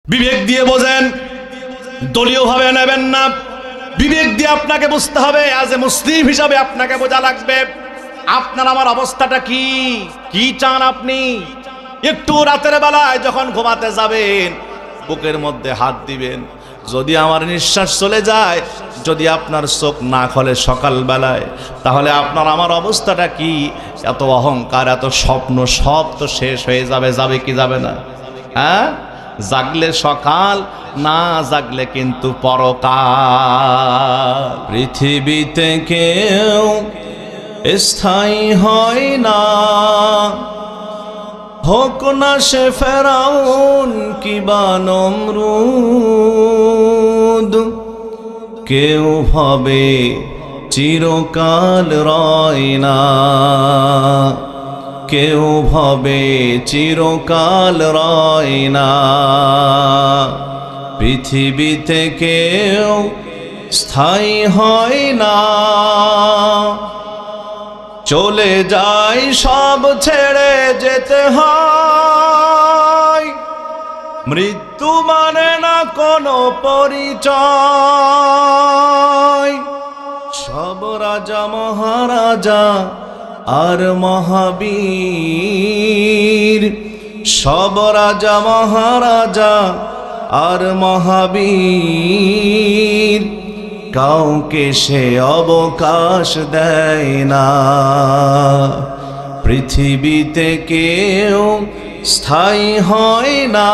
বিবেক দিয়ে বোঝেন, দলীয়ভাবে নেবেন না। বিবেক দিয়ে আপনাকে বুঝতে হবে, আজ এ মুসলিম হিসাবে আপনাকে বোঝা লাগবে আপনার আমার অবস্থাটা কি, কি চান আপনি। একটু রাতের বেলায় যখন ঘুমাতে যাবেন বুকের মধ্যে হাত দিবেন, যদি আমার নিঃশ্বাস চলে যায়, যদি আপনার চোখ না খোলে সকাল বেলায়, তাহলে আপনার আমার অবস্থাটা কি। এত অহংকার, এত স্বপ্ন সব তো শেষ হয়ে যাবে, যাবে কি যাবে না? হ্যাঁ, জাগলে সকাল, না জাগলে কিন্তু পরকাল। পৃথিবীতে কেউ স্থায়ী হয় না, হোক না সে ফেরাউন কিবা নমরুদ। কেউ ভাবে চিরকাল রয় না, কেউ ভাবে চিরকাল রয় না। পৃথিবীতে কেউ স্থায়ী হয় না, চলে যায় সব ছেড়ে যেতে হয়। মৃত্যু মানে না কোনো পরিচয়। সব রাজা মহারাজা আর মহাবীর, সব রাজা মহারাজা আর মহাবীর, কাউকে সে অবকাশ দেয় না। পৃথিবীতে কেউ স্থায়ী হয় না,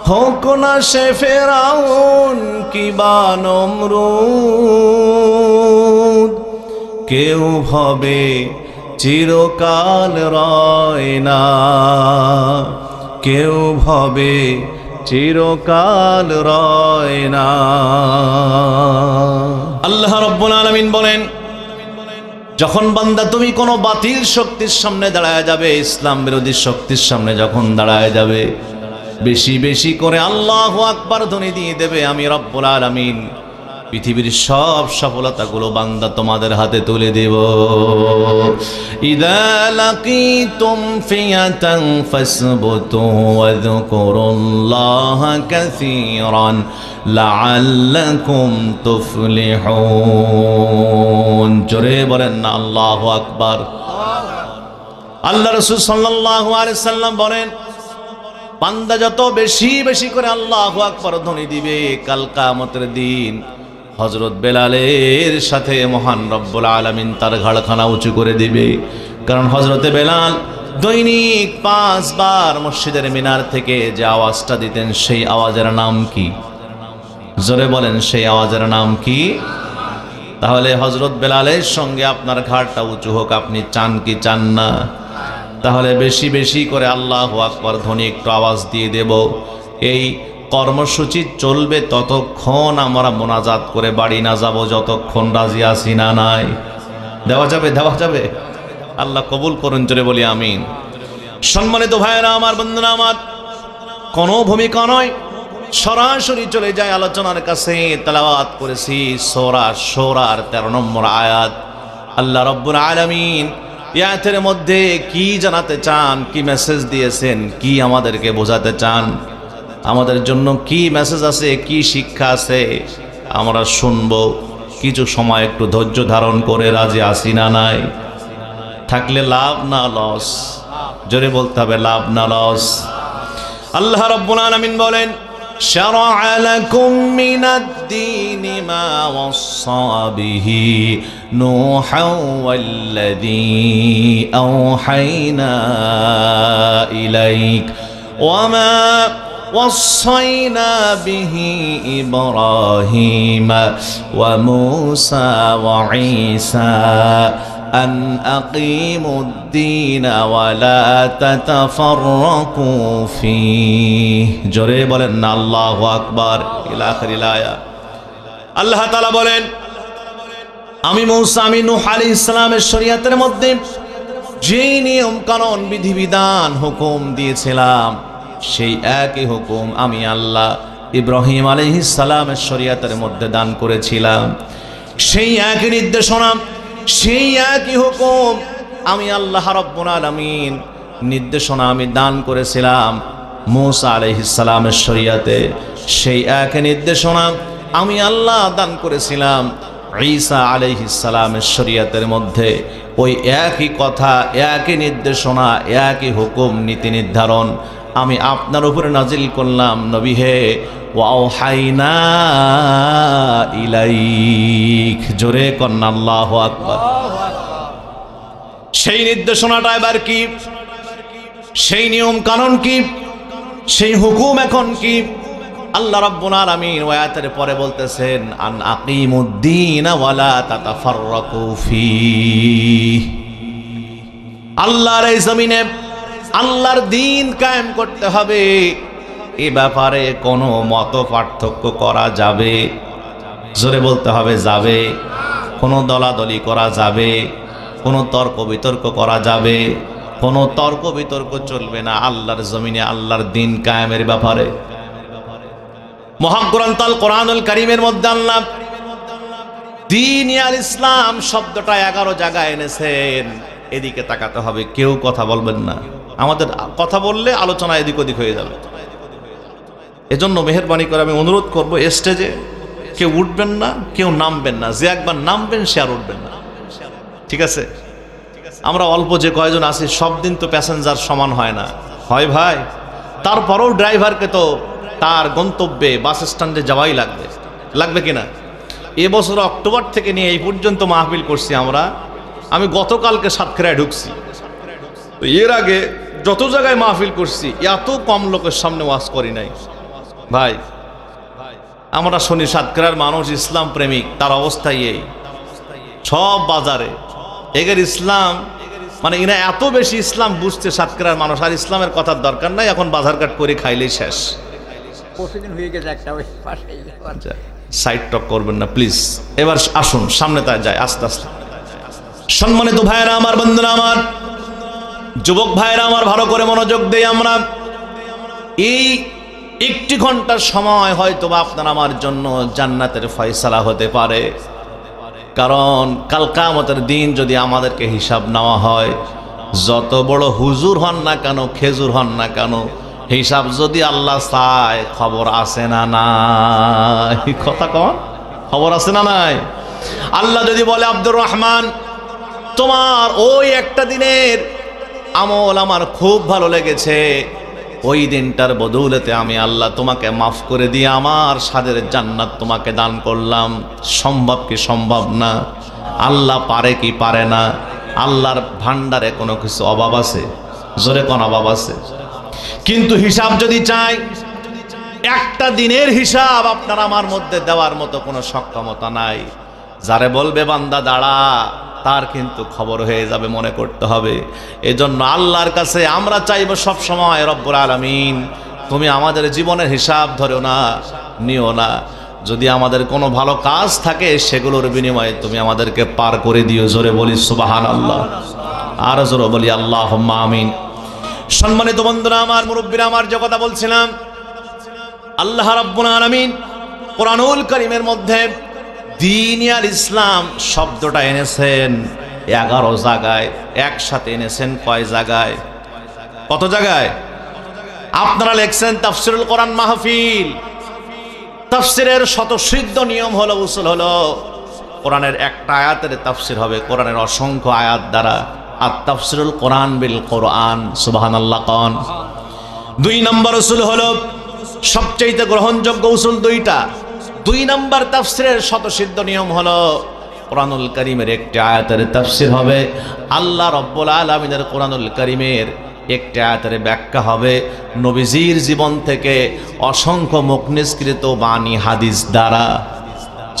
হোক না সে ফেরাউন কিবা নমরুদ। কেউ ভাবে চিরকাল রয় না, কেউ ভাবে চিরকাল রয় না। আল্লাহ রাব্বুল আলামিন বলেন, যখন বান্দা তুমি কোনো বাতিল শক্তির সামনে দাঁড়ায় যাবে, ইসলাম বিরোধী শক্তির সামনে যখন দাঁড়ায় যাবে, বেশি বেশি করে আল্লাহু আকবার ধ্বনি দিয়ে দেবে, আমি রব্বুল আলামিন পৃথিবীর সব সফলতাগুলো বান্দা তোমাদের হাতে তুলে দেব। ইযা লাকিতুম ফিয়াতান ফাসবুতু ওয়াযকুরুল্লাহা কাসীরান লাআল্লাকুম তুফলিহুন। জোরে বলেন না আল্লাহু আকবার। আল্লাহ রাসূল সাল্লাল্লাহু আলাইহি সাল্লাম বলেন, বান্দা যত বেশি বেশি করে আল্লাহু আকবার ধ্বনি দিবে, কাল কিয়ামতের দিন হযরত বেলালের সাথে মহান রব্বুল আলামিন তার ঘাড়খানা উঁচু করে দিবে। কারণ হযরতে বেলাল দৈনিক 5 বার মসজিদের মিনার থেকে যে আওয়াজটা দিতেন, সেই আওয়াজের নাম কি? জোরে বলেন, সেই আওয়াজের নাম কি? তাহলে হযরত বেলালের সঙ্গে আপনার ঘাড়টা উঁচু হোক, আপনি চান কি চান না? তাহলে বেশি বেশি করে আল্লাহু আকবার ধ্বনি একটু আওয়াজ দিয়ে দেব। এই কর্মসূচি চলবে ততক্ষণ আমরা মোনাজাত করে বাড়ি না যাব, যতক্ষণ রাজি আছি না নাই। দেওয়া যাবে, দেওয়া যাবে। আল্লাহ কবুল করুন, জোরে বলি আমিন। সম্মানিত ভাইয়েরা আমার, বন্ধুরা আমার, কোনো ভূমিকা নয়, সরাসরি চলে যায় আলোচনার কাছে। তেলাওয়াত করেছি সূরা শূরার 13 নম্বর আয়াত। আল্লাহ রাব্বুল আলামিন আয়াতের মধ্যে কি জানাতে চান, কি মেসেজ দিয়েছেন, কি আমাদেরকে বোঝাতে চান, আমাদের জন্য কি মেসেজ আছে, কি শিক্ষা আছে, আমরা শুনবো। কিছু সময় একটু ধৈর্য ধারণ করে রাজি আসি না নাই? থাকলে লাভ না লস? জোরে বলতে হবে, লাভ না লস। আল্লাহ রাব্বুল আলামিন বলেন, شرع لكم من الدين ما وصى به نوحا والذي أوحينا إليك وما وصينا به إبراهيم وموسى وعيسى أن أقيموا الدين ولا تتفرقوا فيه। জোরে বলেন না আল্লাহু আকবার। ইলা আখিরিল আয়াত। আল্লাহ তাআলা বলেন, আমি মূসা, আমি নূহ আলাইহিস সালামের শরীয়তের মধ্যে যে নিয়ম কানুন বিধিবিধান হুকুম দিয়েছিলাম, সেই একই হুকুম আমি আল্লাহ ইব্রাহিম আলাইহিস সালামের শরীয়তের মধ্যে দান করেছিলাম। সেই একই নির্দেশনা, সেই একই হুকুম আমি আল্লাহ রাব্বুল আলামিন নির্দেশনা আমি দান করেছিলাম মূসা আলাইহিস সালামের শরীয়তে সেই এক নির্দেশনা আমি আল্লাহ দান করেছিলাম ঈসা আলাইহিস সালামের শরীয়তের মধ্যে। ওই একই কথা, একই নির্দেশনা, একই হুকুম নীতি নির্ধারণ আমি আপনার উপরে নাজিল করলাম নবী হে। ওয়াওহাইনা ইলাইক, জোরে কন্না আল্লাহু আকবার। সেই নির্দেশনাটা এবার কি, সেই নিয়ম কানুন কি, সেই হুকুম এখন কি? আল্লাহ রাব্বুল আলামিন আয়াতের পরে বলতেছেন আন আকিমুদ্দিন ওয়ালা তাতাফাররাকু ফি। আল্লাহর এই জমিনে আল্লাহর দ্বীন কায়েম করতে হবে, এ ব্যাপারে কোনো মত পার্থক্য করা যাবে? জোরে বলতে হবে যাবে। কোনো দলাদলি করা যাবে? কোনো তর্ক বিতর্ক করা যাবে? কোনো তর্ক বিতর্ক চলবে না আল্লাহর জমিনে আল্লাহর দ্বীন কায়েমের ব্যাপারে। মহাগ্রন্থ আল কোরআনুল কারীমের মধ্যে আল্লাহ দ্বীন আল ইসলাম শব্দটা 11 জায়গায় এনেছেন। এদিকে তাকাতে হবে, কেউ কথা বলবেন না। আমাদের কথা বললে আলোচনা এদিক ওদিক হয়ে যাবে। এজন্য মেহেরবানি করে আমি অনুরোধ করব, স্টেজে কেউ উঠবেন না, কেউ নামবেন না। যে একবার নামবেন সে আর উঠবেন না, ঠিক আছে? আমরা অল্প যে কয়জন আছি, সব দিন তো প্যাসেঞ্জার সমান হয় না, হয় ভাই? তারপরেও ড্রাইভারকে তো তার গন্তব্যে বাস স্ট্যান্ডে যাওয়াই লাগবে, লাগবে কিনা? এবছর অক্টোবর থেকে নিয়ে এই পর্যন্ত মাহফিল করছি আমরা। আমি গতকালকে সাতক্ষীরায় ঢুকছি, এর আগে যত জায়গায় মাহফিল করছি এত কম লোকের সামনে ওয়াজ করি নাই ভাই। আমরা শুনি সাতক্ষীরার মানুষ ইসলাম প্রেমিক, তার অবস্থাই এই। সব বাজারে এগের ইসলাম, মানে এরা এত বেশি ইসলাম বুঝছে সাতক্ষীরার মানুষ, আর ইসলামের কথার দরকার নাই, এখন বাজার ঘাট করে খাইলেই শেষ। সাইড টক করবেন না প্লিজ। এবার আসুন সামনে তাই যায় আস্তে আস্তে। সম্মানিত ভাইরা আমার, বন্ধুরা আমার, যুবক ভাইরা আমার, ভালো করে মনোযোগ দেই। আমরা এই 1 ঘন্টার সময় হয়তো বা আপনার আমার জন্য জান্নাতের ফয়সালা হতে পারে। কারণ কাল কিয়ামতের দিন যদি আমাদেরকে হিসাব নেওয়া হয়, যত বড় হুজুর হন না কেন, খেজুর হন না কেন, হিসাব যদি আল্লাহ চায়, খবর আছে না নাই? কথা কন, খবর আছে না নাই? আল্লাহ যদি বলে আব্দুর রহমান, তোমার ওই একটা দিনের আমল আমার খুব ভালো লেগেছে, ওই দিনটার বদৌলতে আমি আল্লাহ তোমাকে মাফ করে দিয়ে আমার সাদের জান্নাত তোমাকে দান করলাম। সম্ভব কি সম্ভব না? আল্লাহ পারে কি পারে না? আল্লাহর ভান্ডারে কোনো কিছু অভাব আছে? জোরে কোন অভাব আছে? কিন্তু হিসাব যদি চাই, একটা দিনের হিসাব আপনার আমার মধ্যে দেওয়ার মতো কোনো সক্ষমতা নাই। যারে বলবে বান্দা দাঁড়া, তার কিন্তু খবর হয়ে যাবে, মনে করতে হবে। এজন্য আল্লাহর কাছে আমরা চাইব সব সময়, রব্বুল আলামিন তুমি আমাদের জীবনের হিসাব ধরো না, নিও না। যদি আমাদের কোনো ভালো কাজ থাকে, সেগুলোর বিনিময়ে তুমি আমাদেরকে পার করে দিও। জোরে বলি সুবহানাল্লাহ, আর জোরে বলি আল্লাহুম্মা আমিন। সম্মানিত বন্ধুরা আমার, মুরব্বীরা আমার, যে কথা বলছিলাম, আল্লাহ রাব্বুল আলামিন কোরআনুল কারীমের মধ্যে দ্বীন আল ইসলাম শব্দটা এনেছেন 11 জায়গায়। একসাথে এনেছেন কয় জায়গায়? কত জায়গায়? আপনারা লেখছেন তাফসিরুল কোরআন মাহফিল। তাফসিরের স্বতঃসিদ্ধ নিয়ম হলো, উসুল হলো, কোরআনের একটা আয়াতের তাফসির হবে কোরআনের অসংখ্য আয়াত দ্বারা। আর তাফসিরুল কোরআন বিল কোরআন, সুবহানাল্লাহ কোন। 2 নম্বর উসুল হলো, সবচেয়ে গ্রহণযোগ্য উসুল 2টা। 2 নম্বর তাফসিরের স্বতঃসিদ্ধ নিয়ম হলো, কোরআনুল কারীমের একটি আয়াতের তাফসির হবে, আল্লাহ রাব্বুল আলামিনের কোরআনুল কারীমের একটি আয়াতের ব্যাখ্যা হবে নবীজির জীবন থেকে অসংখ্য মুখনিসৃত বাণী হাদিস দ্বারা।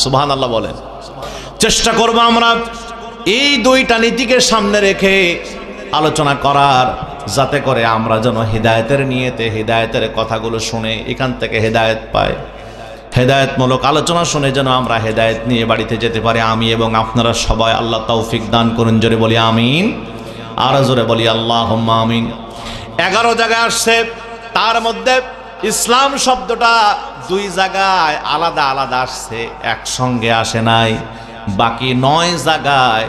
সুবহানাল্লাহ বলেন। চেষ্টা করব আমরা এই 2টা নীতিকে সামনে রেখে আলোচনা করার, যাতে করে আমরা যেন হিদায়াতের নিয়তে হিদায়াতের কথাগুলো শুনে এখান থেকে হেদায়েত পাই। হেদায়েতমূলক আলোচনা শুনে যেন আমরা হেদায়েত নিয়ে বাড়িতে যেতে পারি। আমি এবং আপনারা সবাই আল্লাহ তৌফিক দান করুন। জোরে বলি আমিন, আর জোরে বলি আল্লাহুম্মা আমিন। 11 জায়গায় আসছে, তার মধ্যে ইসলাম শব্দটা 2 জায়গায় আলাদা আলাদা আসছে, একসঙ্গে আসে নাই। বাকি 9 জায়গায়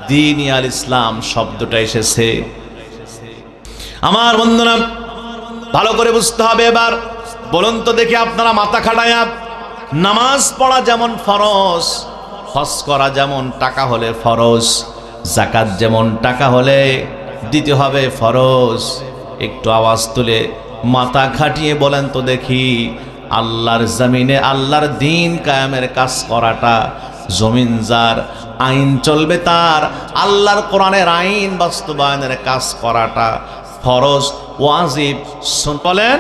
দ্বীন আল ইসলাম শব্দটা এসেছে। আমার বন্ধুরা, ভালো করে বুঝতে হবে। এবার বলুন তো দেখি আপনারা মাথা খাটায়া, নামাজ পড়া যেমন ফরজ, হজ করা যেমন টাকা হলে ফরজ, যাকাত যেমন টাকা হলে দিতে হবে ফরজ, একটু আওয়াজ তুলে মাথা খাটিয়ে বলেন তো দেখি, আল্লাহর জমিনে আল্লাহর দিন কায়েমের কাজ করাটা, জমিন যার, আইন চলবে তার, আল্লাহর কোরআনের আইন বাস্তবায়নের কাজ করাটা ফরজ ওয়াজিব। বলেন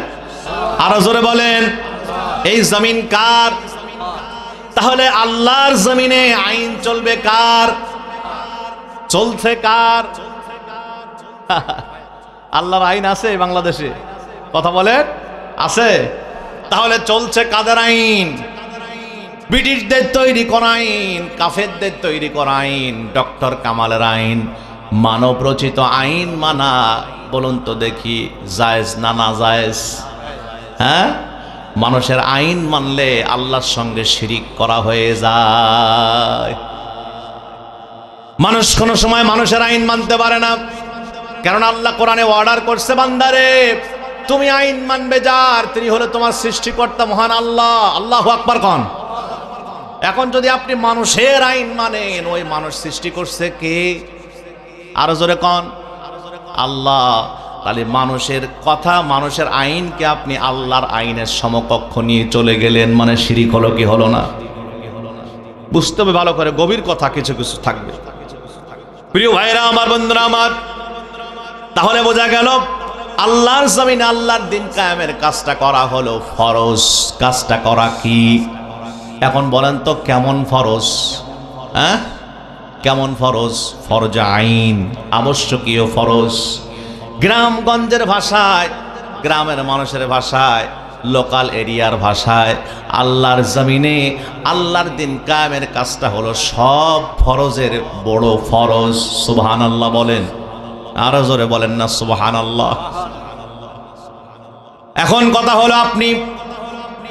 আরো জোরে বলেন, এই জমিন কার? তাহলে আল্লাহর জমিনে আইন চলবে কার? চলছে কার? আল্লাহর আইন আছে বাংলাদেশে? কথা বলেন, আছে? তাহলে চলছে কাদের আইন? ব্রিটিশদের তৈরি করা আইন, কাফেরদের তৈরি করা আইন, ডক্টর কামালের আইন, মানব রচিত আইন মানা, বলুন তো দেখি জায়েজ না না জায়েজ? হ্যাঁ, মানুষের আইন মানলে আল্লাহর সঙ্গে শিরিক করা হয়ে যায়। মানুষ কোন সময় মানুষের আইন মানতে পারে না, কারণ আল্লাহ কোরআনে অর্ডার করছে, বান্দারে তুমি আইন মানবে যার, তিনি হলো তোমার সৃষ্টিকর্তা মহান আল্লাহ। আল্লাহু আকবার কোন। এখন যদি আপনি মানুষের আইন মানেন, ওই মানুষ সৃষ্টি করছে কে? আরো জোরে কোন, আল্লাহ। তাহলে মানুষের কথা, মানুষের আইনকে আপনি আল্লাহর আইনের সমকক্ষ নিয়ে চলে গেলেন, মানে শিরিক হলো কি হলো না? বুঝতে হবে ভালো করে, গভীর কথা কিছু কিছু থাকবে। প্রিয় ভাইরা আমার, বন্ধুরা আমার, তাহলে বোঝা গেল আল্লাহর জমিনে আল্লাহর দিন কায়েমের কাজটা করা হলো ফরজ। কাজটা করা কি? এখন বলেন তো কেমন ফরজ? হ্যাঁ, কেমন ফরজ? ফরজ আইন, আবশ্যকীয় ফরজ। গ্রামগঞ্জের ভাষায়, গ্রামের মানুষের ভাষায়, লোকাল এরিয়ার ভাষায়, আল্লাহর জমিনে আল্লাহর দিন কায়েমের কাজটা হলো সব ফরজের বড় ফরজ। সুবহানাল্লাহ বলেন, আরো জোরে বলেন না সুবহানাল্লাহ। এখন কথা হলো, আপনি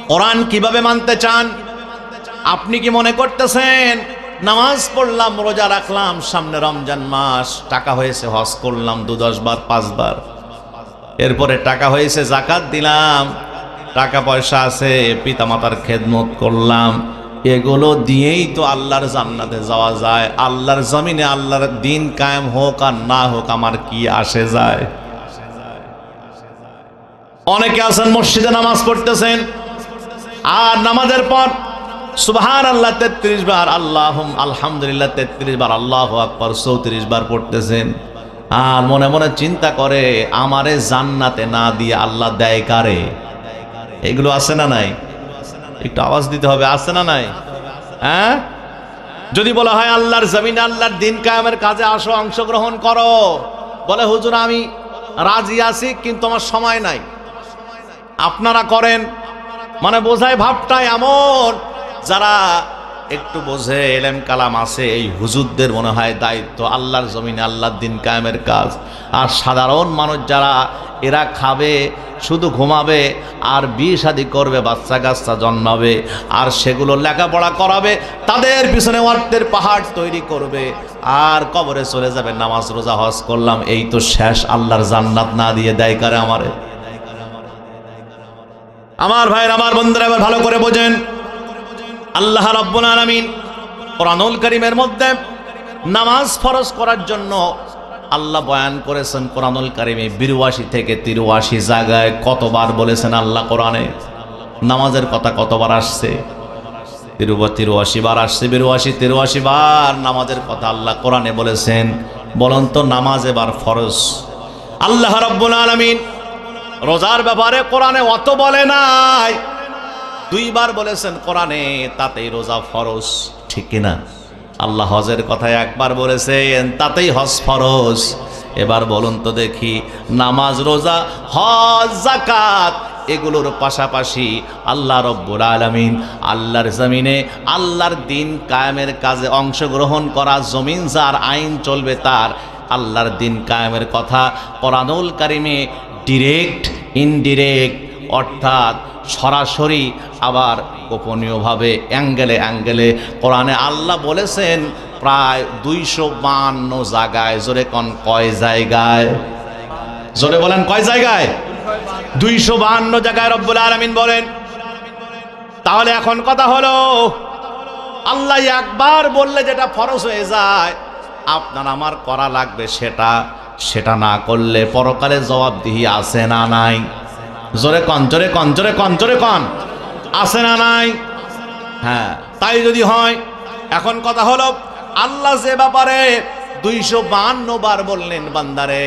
কোরআন কিভাবে মানতে চান? আপনি কি মনে করতেছেন নামাজ পড়লাম, রোজা রাখলাম, সামনে রমজান মাস, টাকা হয়েছে হজ করলাম 2-10 বার 5 বার, এরপরে টাকা হয়েছে যাকাত দিলাম, টাকা পয়সা আছে পিতামাতার খেদমত করলাম, এগুলো দিয়েই তো আল্লাহর জান্নাতে যাওয়া যায়? আল্লাহর জমিনে আল্লাহর দিন কায়েম হোক আর না হোক আমার কি আসে যায়? অনেকে আছেন মসজিদে নামাজ পড়তেছেন, আর নামাজের পর সুবহানাল্লাহ 33 বার, আলহামদুলিল্লাহ 33 বার, আল্লাহু আকবার 34 বার পড়তেছেন, আর মনে মনে চিন্তা করে আমারে জান্নাতে না দিয়ে আল্লাহ দেয় কারে? এগুলো আছে না নাই? একটু আওয়াজ দিতে হবে, আছে না নাই? হ্যাঁ, যদি বলা হয় আল্লাহর জমিনে আল্লাহর দিন কায়েমের কাজে আসো, অংশগ্রহণ করো, বলে হুজুর আমি রাজি আছি কিন্তু আমার সময় নাই, আপনারা করেন, মানে বোঝায় ভাবটা এমন, যারা একটু বোঝে, এলেম কালাম আছে, এই হুজুরদের মনে হয় দায়িত্ব আল্লাহর জমিনে আল্লাহর দিন কায়েমের কাজ। আর সাধারণ মানুষ যারা, এরা খাবে, শুধু ঘুমাবে, আর বিয়ে শাদী করবে, বাচ্চা কাচ্চা জন্মাবে, আর সেগুলো লেখাপড়া করাবে, তাদের পিছনে অর্থের পাহাড় তৈরি করবে, আর কবরে চলে যাবে। নামাজ রোজা হজ করলাম, এই তো শেষ, আল্লাহর জান্নাত না দিয়ে দেয় কারে আমারে? আমার ভাইয়ের, আমার বন্ধুরা, এবার ভালো করে বোঝেন, আল্লাহ রাব্বুল আলামিন কোরআনুল কারীমের মধ্যে নামাজ ফরজ করার জন্য আল্লাহ বয়ান করেছেন কোরআনুল কারীমে 82 থেকে 83 জায়গায়। কতবার বলেছেন আল্লাহ কোরআনে? নামাজের কথা কতবার আসছে? 83 বার আসছে। 82-83 বার নামাজের কথা আল্লাহ কোরআনে বলেছেন। বলুন তো নামাজ এবার ফরজ। আল্লাহ রাব্বুল আলামিন রোজার ব্যাপারে কোরআনে অত বলে নাই, 2 বার বলেছেন কোরআনে, তাতেই রোজা ফরজ, ঠিক কিনা? আল্লাহ হজের কথা 1 বার বলেছেন, তাতেই হজ ফরজ। এবার বলুন তো দেখি, নামাজ, রোজা, হজ, যাকাত, এগুলোর পাশাপাশি আল্লাহ রব্বুল আলামিন আল্লাহর জমিনে আল্লাহর দিন কায়েমের কাজে অংশগ্রহণ করা, জমিন যার, আইন চলবে তার, আল্লাহর দিন কায়েমের কথা কোরআনুল কারীমে ডিরেক্ট, ইনডিরেক্ট, অর্থাৎ সরাসরি, আবার গোপনীয়ভাবে, অ্যাঙ্গেলে অ্যাঙ্গেলে কোরআনে আল্লাহ বলেছেন প্রায় 252 জায়গায়। জোরে কোন কয় জায়গায়? জোরে বলেন কয় জায়গায়? 252 জায়গায় রব্বুল আলামিন বলেন। তাহলে এখন কথা হলো, আল্লাহ একবার বললে যেটা ফরজ হয়ে যায় আপনার আমার করা লাগবে, সেটা না করলে পরকালে জবাবদিহি আছে না নাই? জোরে কন, জোরে কন, জোরে কন, জোরে কন, আছে না নাই? হ্যাঁ, তাই যদি হয়, এখন কথা হলো আল্লাহ যে ব্যাপারে 252 বার বললেন বান্দারে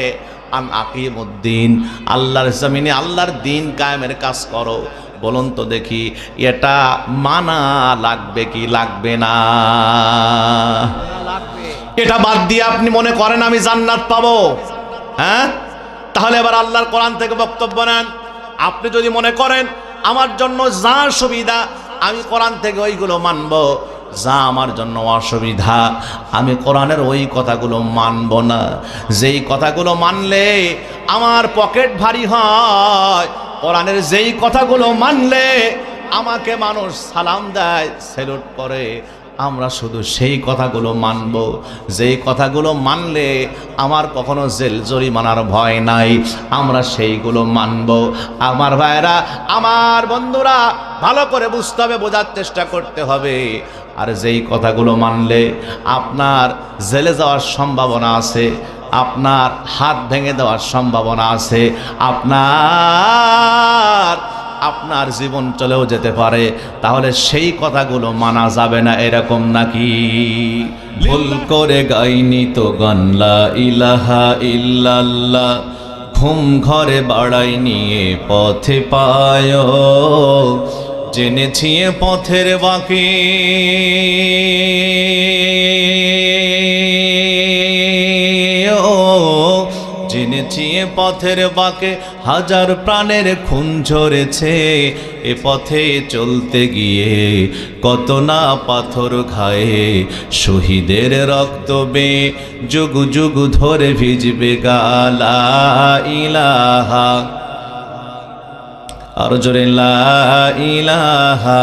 আন আকিমুদ্দিন, আল্লাহর জমিনে আল্লাহর দিন কায়েমের কাজ করো, বলুন তো দেখি এটা মানা লাগবে কি লাগবে না? এটা বাদ দিয়ে আপনি মনে করেন আমি জান্নাত পাবো? হ্যাঁ, তাহলে এবার আল্লাহর কোরআন থেকে বক্তব্য নেন। আপনি যদি মনে করেন আমার জন্য যা সুবিধা আমি কোরআন থেকে ওইগুলো মানব, যা আমার জন্য অসুবিধা আমি কোরআনের ওই কথাগুলো মানব না, যেই কথাগুলো মানলে আমার পকেট ভারী হয়, কোরআনের যেই কথাগুলো মানলে আমাকে মানুষ সালাম দেয়, স্যালুট করে, আমরা শুধু সেই কথাগুলো মানব, যেই কথাগুলো মানলে আমার কখনো জেল জরিমানার ভয় নাই, আমরা সেইগুলো মানব। আমার ভাইরা, আমার বন্ধুরা, ভালো করে বুঝতে হবে, বোঝার চেষ্টা করতে হবে। আর যেই কথাগুলো মানলে আপনার জেলে যাওয়ার সম্ভাবনা আছে, আপনার হাত ভেঙে দেওয়ার সম্ভাবনা আছে, আপনার জীবন চলেও যেতে পারে, তাহলে সেই কথাগুলো মানা যাবে না, এরকম নাকি? ভুল করে গাইনি তো গান লা ইলাহা ইল্লাল্লাহ, ঘুম ঘরে বাড়াই নিয়ে পথে পায়, জেনেছি পথের বাকি জেনেছি পথের বাঁকে হাজার প্রাণের খুন ঝরেছে, এ পথে চলতে গিয়ে কত না পাথর খায়ে, শহীদের রক্ত বে যুগ যুগ ধরে ভিজবে গা লা ইলাহা, আর জোরে লা ইলাহা।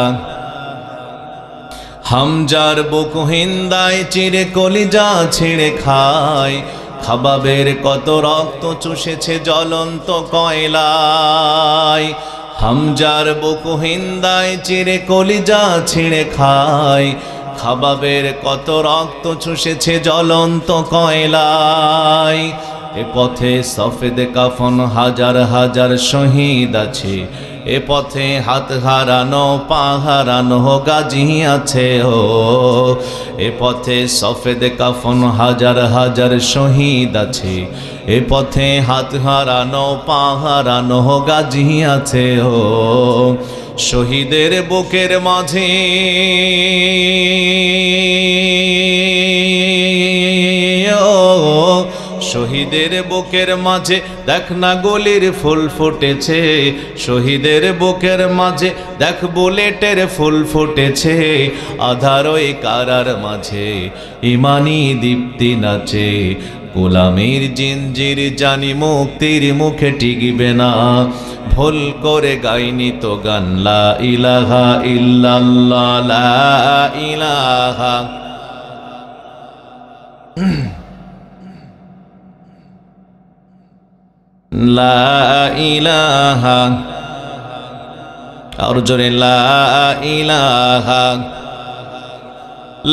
হামজার বুক হিন্দায় চিরে কলিজা ছিঁড়ে খায়, খাবাবের কত রক্ত চুষেছে জ্বলন্ত কয়লায়, হামজার বুক হিন্দায় চিরে কলিজা ছিঁড়ে খায়, খাবাবের কত রক্ত চুষেছে জ্বলন্ত কয়লায়। এ পথে সফেদ কাফন হাজার হাজার শহীদ আছে, এ পথে হাত হারানো পা হারানো গাজী আছে ও, এ পথে সফেদ কাফন হাজার হাজার শহীদ আছে, এ পথে হাত হারানো পা হারানো গাজী আছে ও। শহীদের বুকের মাঝে শহীদের বুকের মাঝে দেখ না গলির ফুল ফুটেছে, শহীদের বুকের মাঝে দেখ বুলেটের ফুল ফুটেছে, আধার ওই কারার মাঝে ইমানি দীপ্তি নাচে, গোলামির জিঞ্জির জানি মুক্তির মুখে টিকবে না, ভুল করে গাইনি তো গান লা ইলাহা ইল্লাল্লাহ, লা ইলাহা। লা ইলাহা, আর জোরে লা ইলাহা,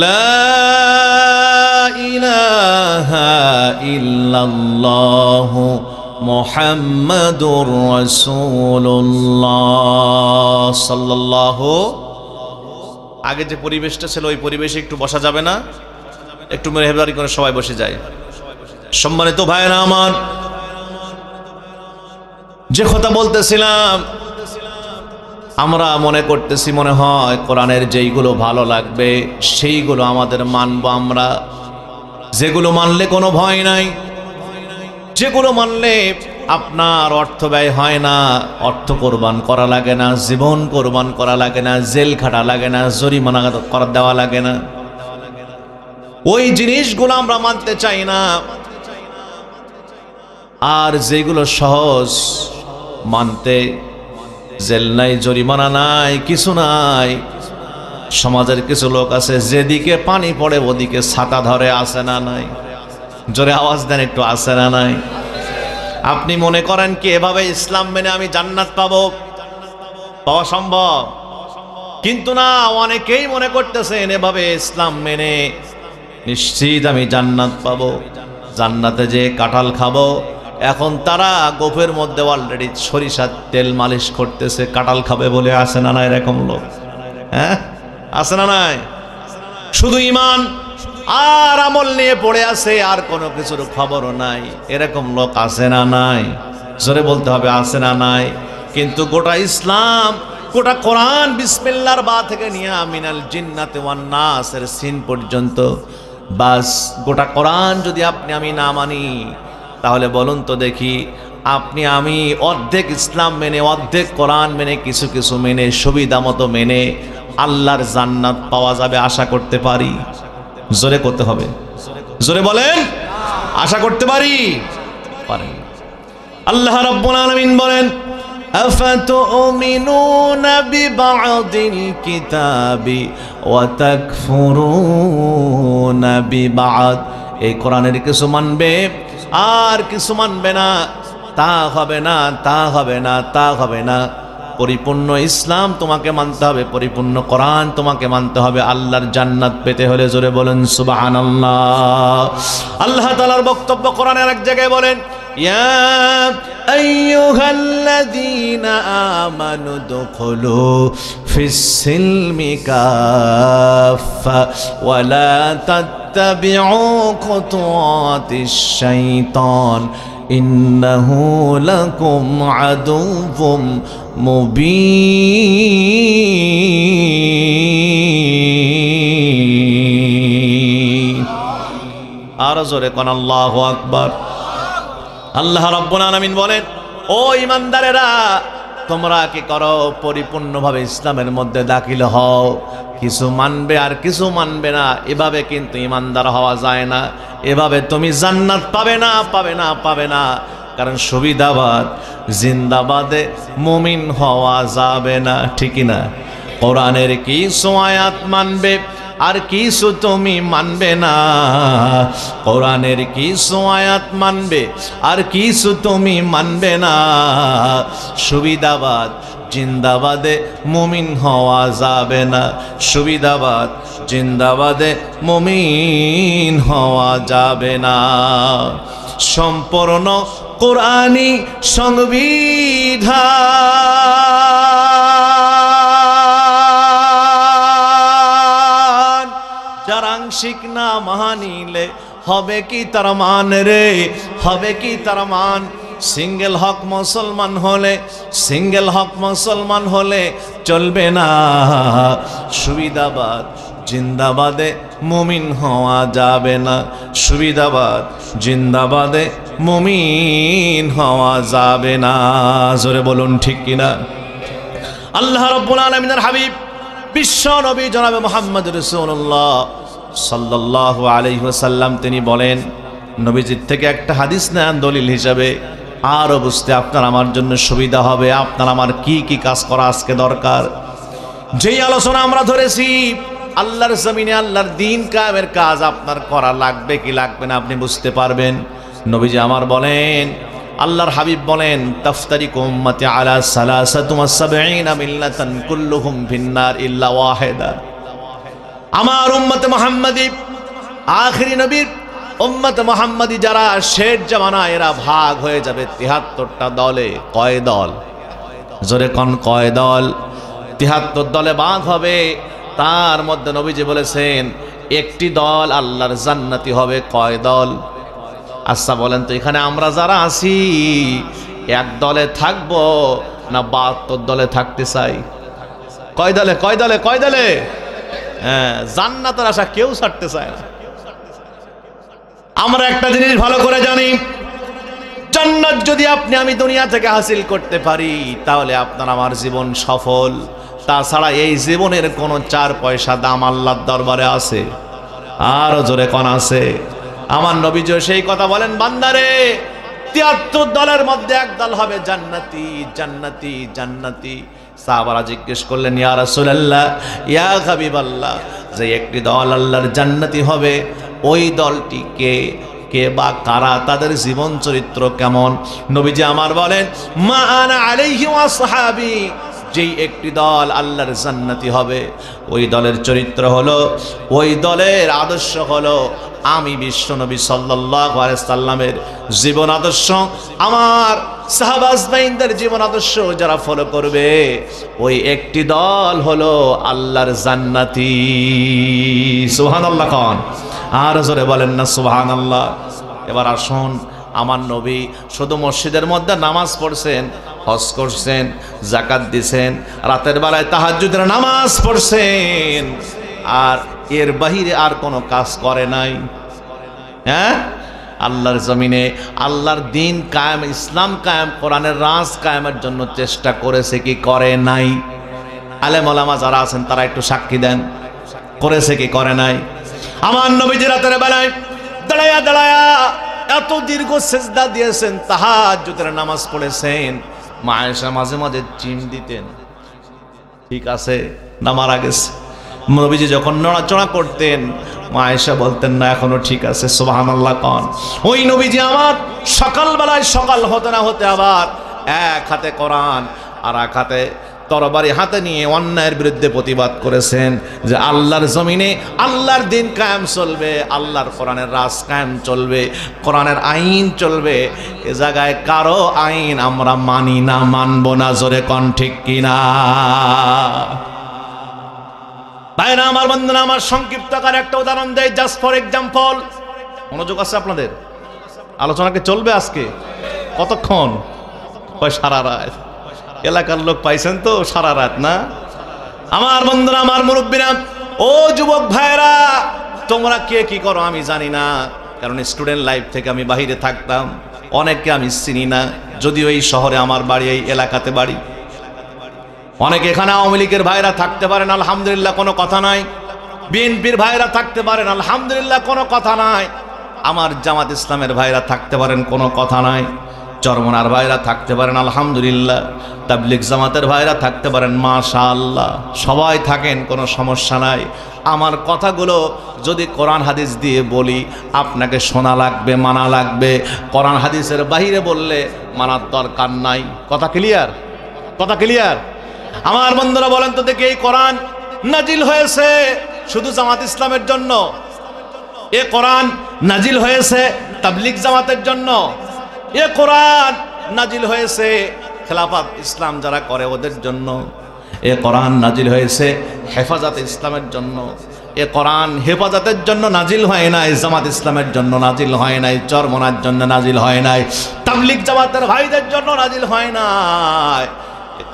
লা ইলাহা ইল্লাল্লাহু মুহাম্মাদুর রাসূলুল্লাহ সাল্লাল্লাহু। আগে যে পরিবেশটা ছিল ওই পরিবেশে একটু বসা যাবে না? একটু মেহরবানি করে সবাই বসে যায়। সম্মানিত ভাইরা আমার, যে কথা বলতেছিলাম, আমরা মনে করতেছি মনে হয় কোরআনের যেইগুলো ভালো লাগবে সেইগুলো আমাদের মানব আমরা, যেগুলো মানলে কোনো ভয় নাই, যেগুলো মানলে আপনার অর্থ ব্যয় হয় না, অর্থ কোরবান করা লাগে না, জীবন কোরবান করা লাগে না, জেল খাটা লাগে না, জরিমানা করা দেওয়া লাগে না, ওই জিনিসগুলো আমরা মানতে চাই না। আর যেগুলো সহজ, মানতে জেল নাই, জরিমানা নাই, কিছু নাই। সমাজের কিছু লোক আছে যেদিকে পানি পড়ে ওদিকে ছাতা ধরে, আসে না নাই? জোরে আওয়াজ দেন একটু, আসে না নাই? আপনি মনে করেন কি এভাবে ইসলাম মেনে আমি জান্নাত পাবো? পাওয়া সম্ভব? কিন্তু না, অনেকেই মনে করতেছেন এভাবে ইসলাম মেনে নিশ্চিত আমি জান্নাত পাবো, জান্নাতে যে কাঁঠাল খাবো। এখন তারা গোফের মধ্যে অলরেডি সরিষার তেল মালিশ করতেছে কাঁঠাল খাবে বলে। আছে না নাই এরকম লোক? হ্যাঁ, আছে না নাই? শুধু ঈমান আর আমল নিয়ে পড়ে আছে, আর কোনো কিছুর খবরও নাই। এরকম লোক আছে না নাই? জোরে বলতে হবে, আছে না নাই? কিন্তু গোটা ইসলাম, গোটা কোরআন বিসমিল্লাহর বা থেকে নিয়ে মিনাল জিন্নাতি ওয়ান নাসের সিন পর্যন্ত, বাস গোটা কোরআন যদি আপনি আমি না মানি, তাহলে বলুন তো দেখি, আপনি আমি অর্ধেক ইসলাম মেনে, অর্ধেক কোরআন মেনে, কিছু কিছু মেনে, সুবিধা মতো মেনে আল্লাহর জান্নাত পাওয়া যাবে আশা করতে পারি? জোরে করতে হবে, জোরে বলেন, আশা করতে পারি? পারেন। আল্লাহ রাব্বুল আলামিন বলেন, আফাতুমিনুনা বিবা'দিল কিতাবি ওয়া তাকফুরুনা বিবা'দ। এই কোরআনের কিছু মানবে আর কিছু মানবে না, তা হবে না, তা হবে না, তা হবে না। পরিপূর্ণ ইসলাম তোমাকে মানতে হবে, পরিপূর্ণ কোরআন তোমাকে মানতে হবে আল্লাহর জান্নাত পেতে হলে। জোরে বলেন সুবহানাল্লাহ। আল্লাহ তাআলার বক্তব্য কোরআনের এক জায়গায় বলেন, ইয়া আইয়ুহাল্লাযীনা আমানু দুখুলু ফিস-সিলমি কাফা ওয়া লা তাত্তাবিউ খুতুওয়াতিশ শাইতান ইন্নাহু লাকুম আদুউম মুবিন। আর জোরে কোন আল্লাহু আকবার। আল্লাহ রাব্বুল আলামিন বলেন, ও ঈমানদারেরা, তোমরা কি করো? পরিপূর্ণভাবে ইসলামের মধ্যে দাখিল হও। কিছু মানবে আর কিছু মানবে না, এভাবে কিন্তু ঈমানদার হওয়া যায় না। এভাবে তুমি জান্নাত পাবে না, পাবে না, পাবে না। কারণ সুবিধাবাদ জিন্দাবাদে মুমিন হওয়া যাবে না, ঠিক না? কোরআনের কিছু আয়াত মানবে আর কিছু তুমি মানবে না। কোরআনের কিছু আয়াত মানবে আর কিছু তুমি মানবে না। সুবিধাবাদ জিন্দাবাদে মুমিন হওয়া যাবে না। সুবিধাবাদ জিন্দাবাদে মুমিন হওয়া যাবে না। সম্পূর্ণ কোরআনী সংবিধান যার আংশিক না মানিলে হবে কি তার মান রে? হবে কি তার মান? সিঙ্গেল হক মুসলমান হলে, সিঙ্গেল হক মুসলমান হলে চলবে না। সুবিধাবাদ জিন্দাবাদে মুমিন হওয়া যাবে না। সুবিধাবাদ জিন্দাবাদে মুমিন হওয়া যাবে না। জোরে বলুন ঠিক কিনা? আল্লাহ রাব্বুল আলামিনের হাবিব বিশ্ব নবী জনাবে মুহাম্মদ রাসূলুল্লাহ সাল্লাল্লাহু আলাইহি ওয়াসাল্লাম তিনি বলেন, নবীজির থেকে একটা হাদিস নেন দলিল হিসাবে, আরও বুঝতে আপনার আমার জন্য সুবিধা হবে আপনার আমার কি কি কাজ করা আজকে দরকার। যেই আলোচনা আমরা ধরেছি, আল্লাহর জমিনে আল্লাহর দ্বীন কায়েমের কাজ আপনার করা লাগবে কি লাগবে না আপনি বুঝতে পারবেন। নবীজি আমার বলেন, আল্লাহর হাবিব বলেন, তাফতারিকু উম্মতি আলা সালাসাতি ওয়া সাবঈনা মিল্লাতান কুল্লুহুম ফিন্নার ইল্লা ওয়াহিদা। আমার উম্মতে মুহাম্মাদি, আখিরি নবীর উম্মত মুহাম্মাদি যারা শেষ জামানা, এরা ভাগ হয়ে যাবে ৭৩টা দলে। কয় দল? জোরে কোন কয় দল? ৭৩ দলে ভাগ হবে। তার মধ্যে নবীজি বলেছেন একটি দল আল্লাহর জান্নাতি হবে। কয় দল? আচ্ছা বলেন তো, এখানে আমরা যারা আছি এক দলে থাকবো না ৭২ দলে থাকতে চাই? কয় দলে? কয় দলে? কয় দলে? হ্যাঁ, জান্নাতের আশা কেউ ছাড়তে চায় না। আমরা একটা জিনিস ভালো করে জানি, জান্নাত যদি আপনি আমি দুনিয়া থেকে হাসিল করতে পারি তাহলে আপনার আমার জীবন সফল। তাছাড়া এই জীবনের কোনো ৪ পয়সা দাম আল্লাহর দরবারে আছে? আরো জোরে কোন আছে? আমার নবীজি সেই কথা বলেন, বান্দারে ৭৩ দলের মধ্যে এক দল হবে জান্নাতি, জান্নাতি, জান্নাতি। সাহাবারা জিজ্ঞেস করলেন, ইয়া রাসূলুল্লাহ, ইয়া হাবিবাল্লাহ, যে একটি দল আল্লাহর জান্নাতি হবে ওই দলটিকে কে বা কারা, তাদের জীবন চরিত্র কেমন। নবীজি আমার বলেন, মা আনা আলাইহি ওয়া আসহাবি, যেই একটি দল আল্লাহর জান্নাতি হবে, ওই দলের চরিত্র হলো, ওই দলের আদর্শ হলো আমি বিশ্বনবী সাল্লাল্লাহু আলাইহি সাল্লামের জীবন আদর্শ, আমার সাহাবা আজমাইনদের জীবন আদর্শ যারা ফলো করবে, ওই একটি দল হলো আল্লাহর জান্নাতি। সুবহানাল্লাহ কোন, আর জোরে বলেন না সুবহানাল্লাহ। এবার আসুন, আমার নবী শুধু মসজিদের মধ্যে নামাজ পড়ছেন, হজ করছেন, যাকাত দিছেন, রাতের বেলায় তাহাজ্জুদের নামাজ পড়ছেন, আর এর বাহিরে আর কোনো কাজ করে নাই। হ্যাঁ, আল্লাহর জমিনে আল্লাহর দিন কায়েম, ইসলাম কায়েম, কোরআনের রাজ কায়েমের জন্য চেষ্টা করেছে কি করে নাই? আলেম ওলামা যারা আছেন তারা একটু সাক্ষী দেন, করেছে কি করে নাই? আমার নবীজি রাতের বেলায় দাঁড়ায়া দাঁড়ায়া এত দীর্ঘ সেজদা দিয়েছেন, তাহাজ্জুদের নামাজ পড়েছেন। মা আয়েশা মাঝে মাঝে চিম দিতেন, ঠিক আছে না মারা গেছে। নবীজি যখন নড়াচড়া করতেন, মা আয়েশা বলতেন না এখনো ঠিক আছে। সুবহানাল্লাহ কোন। ওই নবীজি আমার সকালবেলায়, সকাল হতে না হতে আবার এক হাতে কোরআন আর এক হাতে তরবারি হাতে নিয়ে অন্যায়ের বিরুদ্ধে প্রতিবাদ করেছেন, যে আল্লাহর জমিনে আল্লাহর দিন কায়েম চলবে, আল্লাহর কোরআনের রাজ কায়েম চলবে, কোরআনের আইন চলবে। এ জায়গায় কারো আইন আমরা মানি না, মানব না। জোরে কোন ঠিক কিনা? ভাইরা আমার, বন্ধুরা আমার, সংক্ষিপ্ত আকারে একটা উদাহরণ দেয়, জাস্ট ফর এক্সাম্পল। মনোযোগ আছে আপনাদের? আলোচনাকে চলবে আজকে কতক্ষণ? সারা রাত। এলাকার লোক পাইছেন তো, সারা রাত না? আমার বন্ধুরা, আমার মুরব্বীরা, ও যুবক ভাইরা, তোমরা কে কি করো আমি জানি না, কারণ স্টুডেন্ট লাইফ থেকে আমি বাহিরে থাকতাম, অনেককে আমি চিনি না, যদিও এই শহরে আমার বাড়ি, এই এলাকাতে বাড়ি। অনেকে এখানে আওয়ামী লীগের ভাইরা থাকতে পারেন, আলহামদুলিল্লাহ, কোনো কথা নাই। বিএনপির ভাইরা থাকতে পারেন, আলহামদুলিল্লাহ, কোনো কথা নাই। আমার জামাত ইসলামের ভাইরা থাকতে পারেন, কোনো কথা নাই। চরমনার ভাইরা থাকতে পারেন, আলহামদুলিল্লাহ। তাবলিগ জামাতের ভাইরা থাকতে পারেন, মাশাআল্লাহ। সবাই থাকেন, কোনো সমস্যা নাই। আমার কথাগুলো যদি কোরআন হাদিস দিয়ে বলি, আপনাকে শোনা লাগবে, মানা লাগবে। কোরআন হাদিসের বাহিরে বললে মানার দরকার নাই। কথা ক্লিয়ার? কথা ক্লিয়ার? আমার বন্ধুরা বলেন তো দেখি, এই কোরআন নাজিল হয়েছে শুধু জামাত ইসলামের জন্য? এ কোরআন নাজিল হয়েছে তাবলিগ জামাতের জন্য? এ কোরআন নাজিল হয়েছে খেলাফত ইসলাম যারা করে ওদের জন্য? এ কোরআন নাজিল হয়েছে হেফাজত ইসলামের জন্য? এ কোরআন হেফাজতের জন্য নাজিল হয় নাই, জামাত ইসলামের জন্য নাজিল হয় নাই, চরমনার জন্য নাজিল হয় নাই, তাবলিগ জামাতের ভাইদের জন্য নাজিল হয় নাই।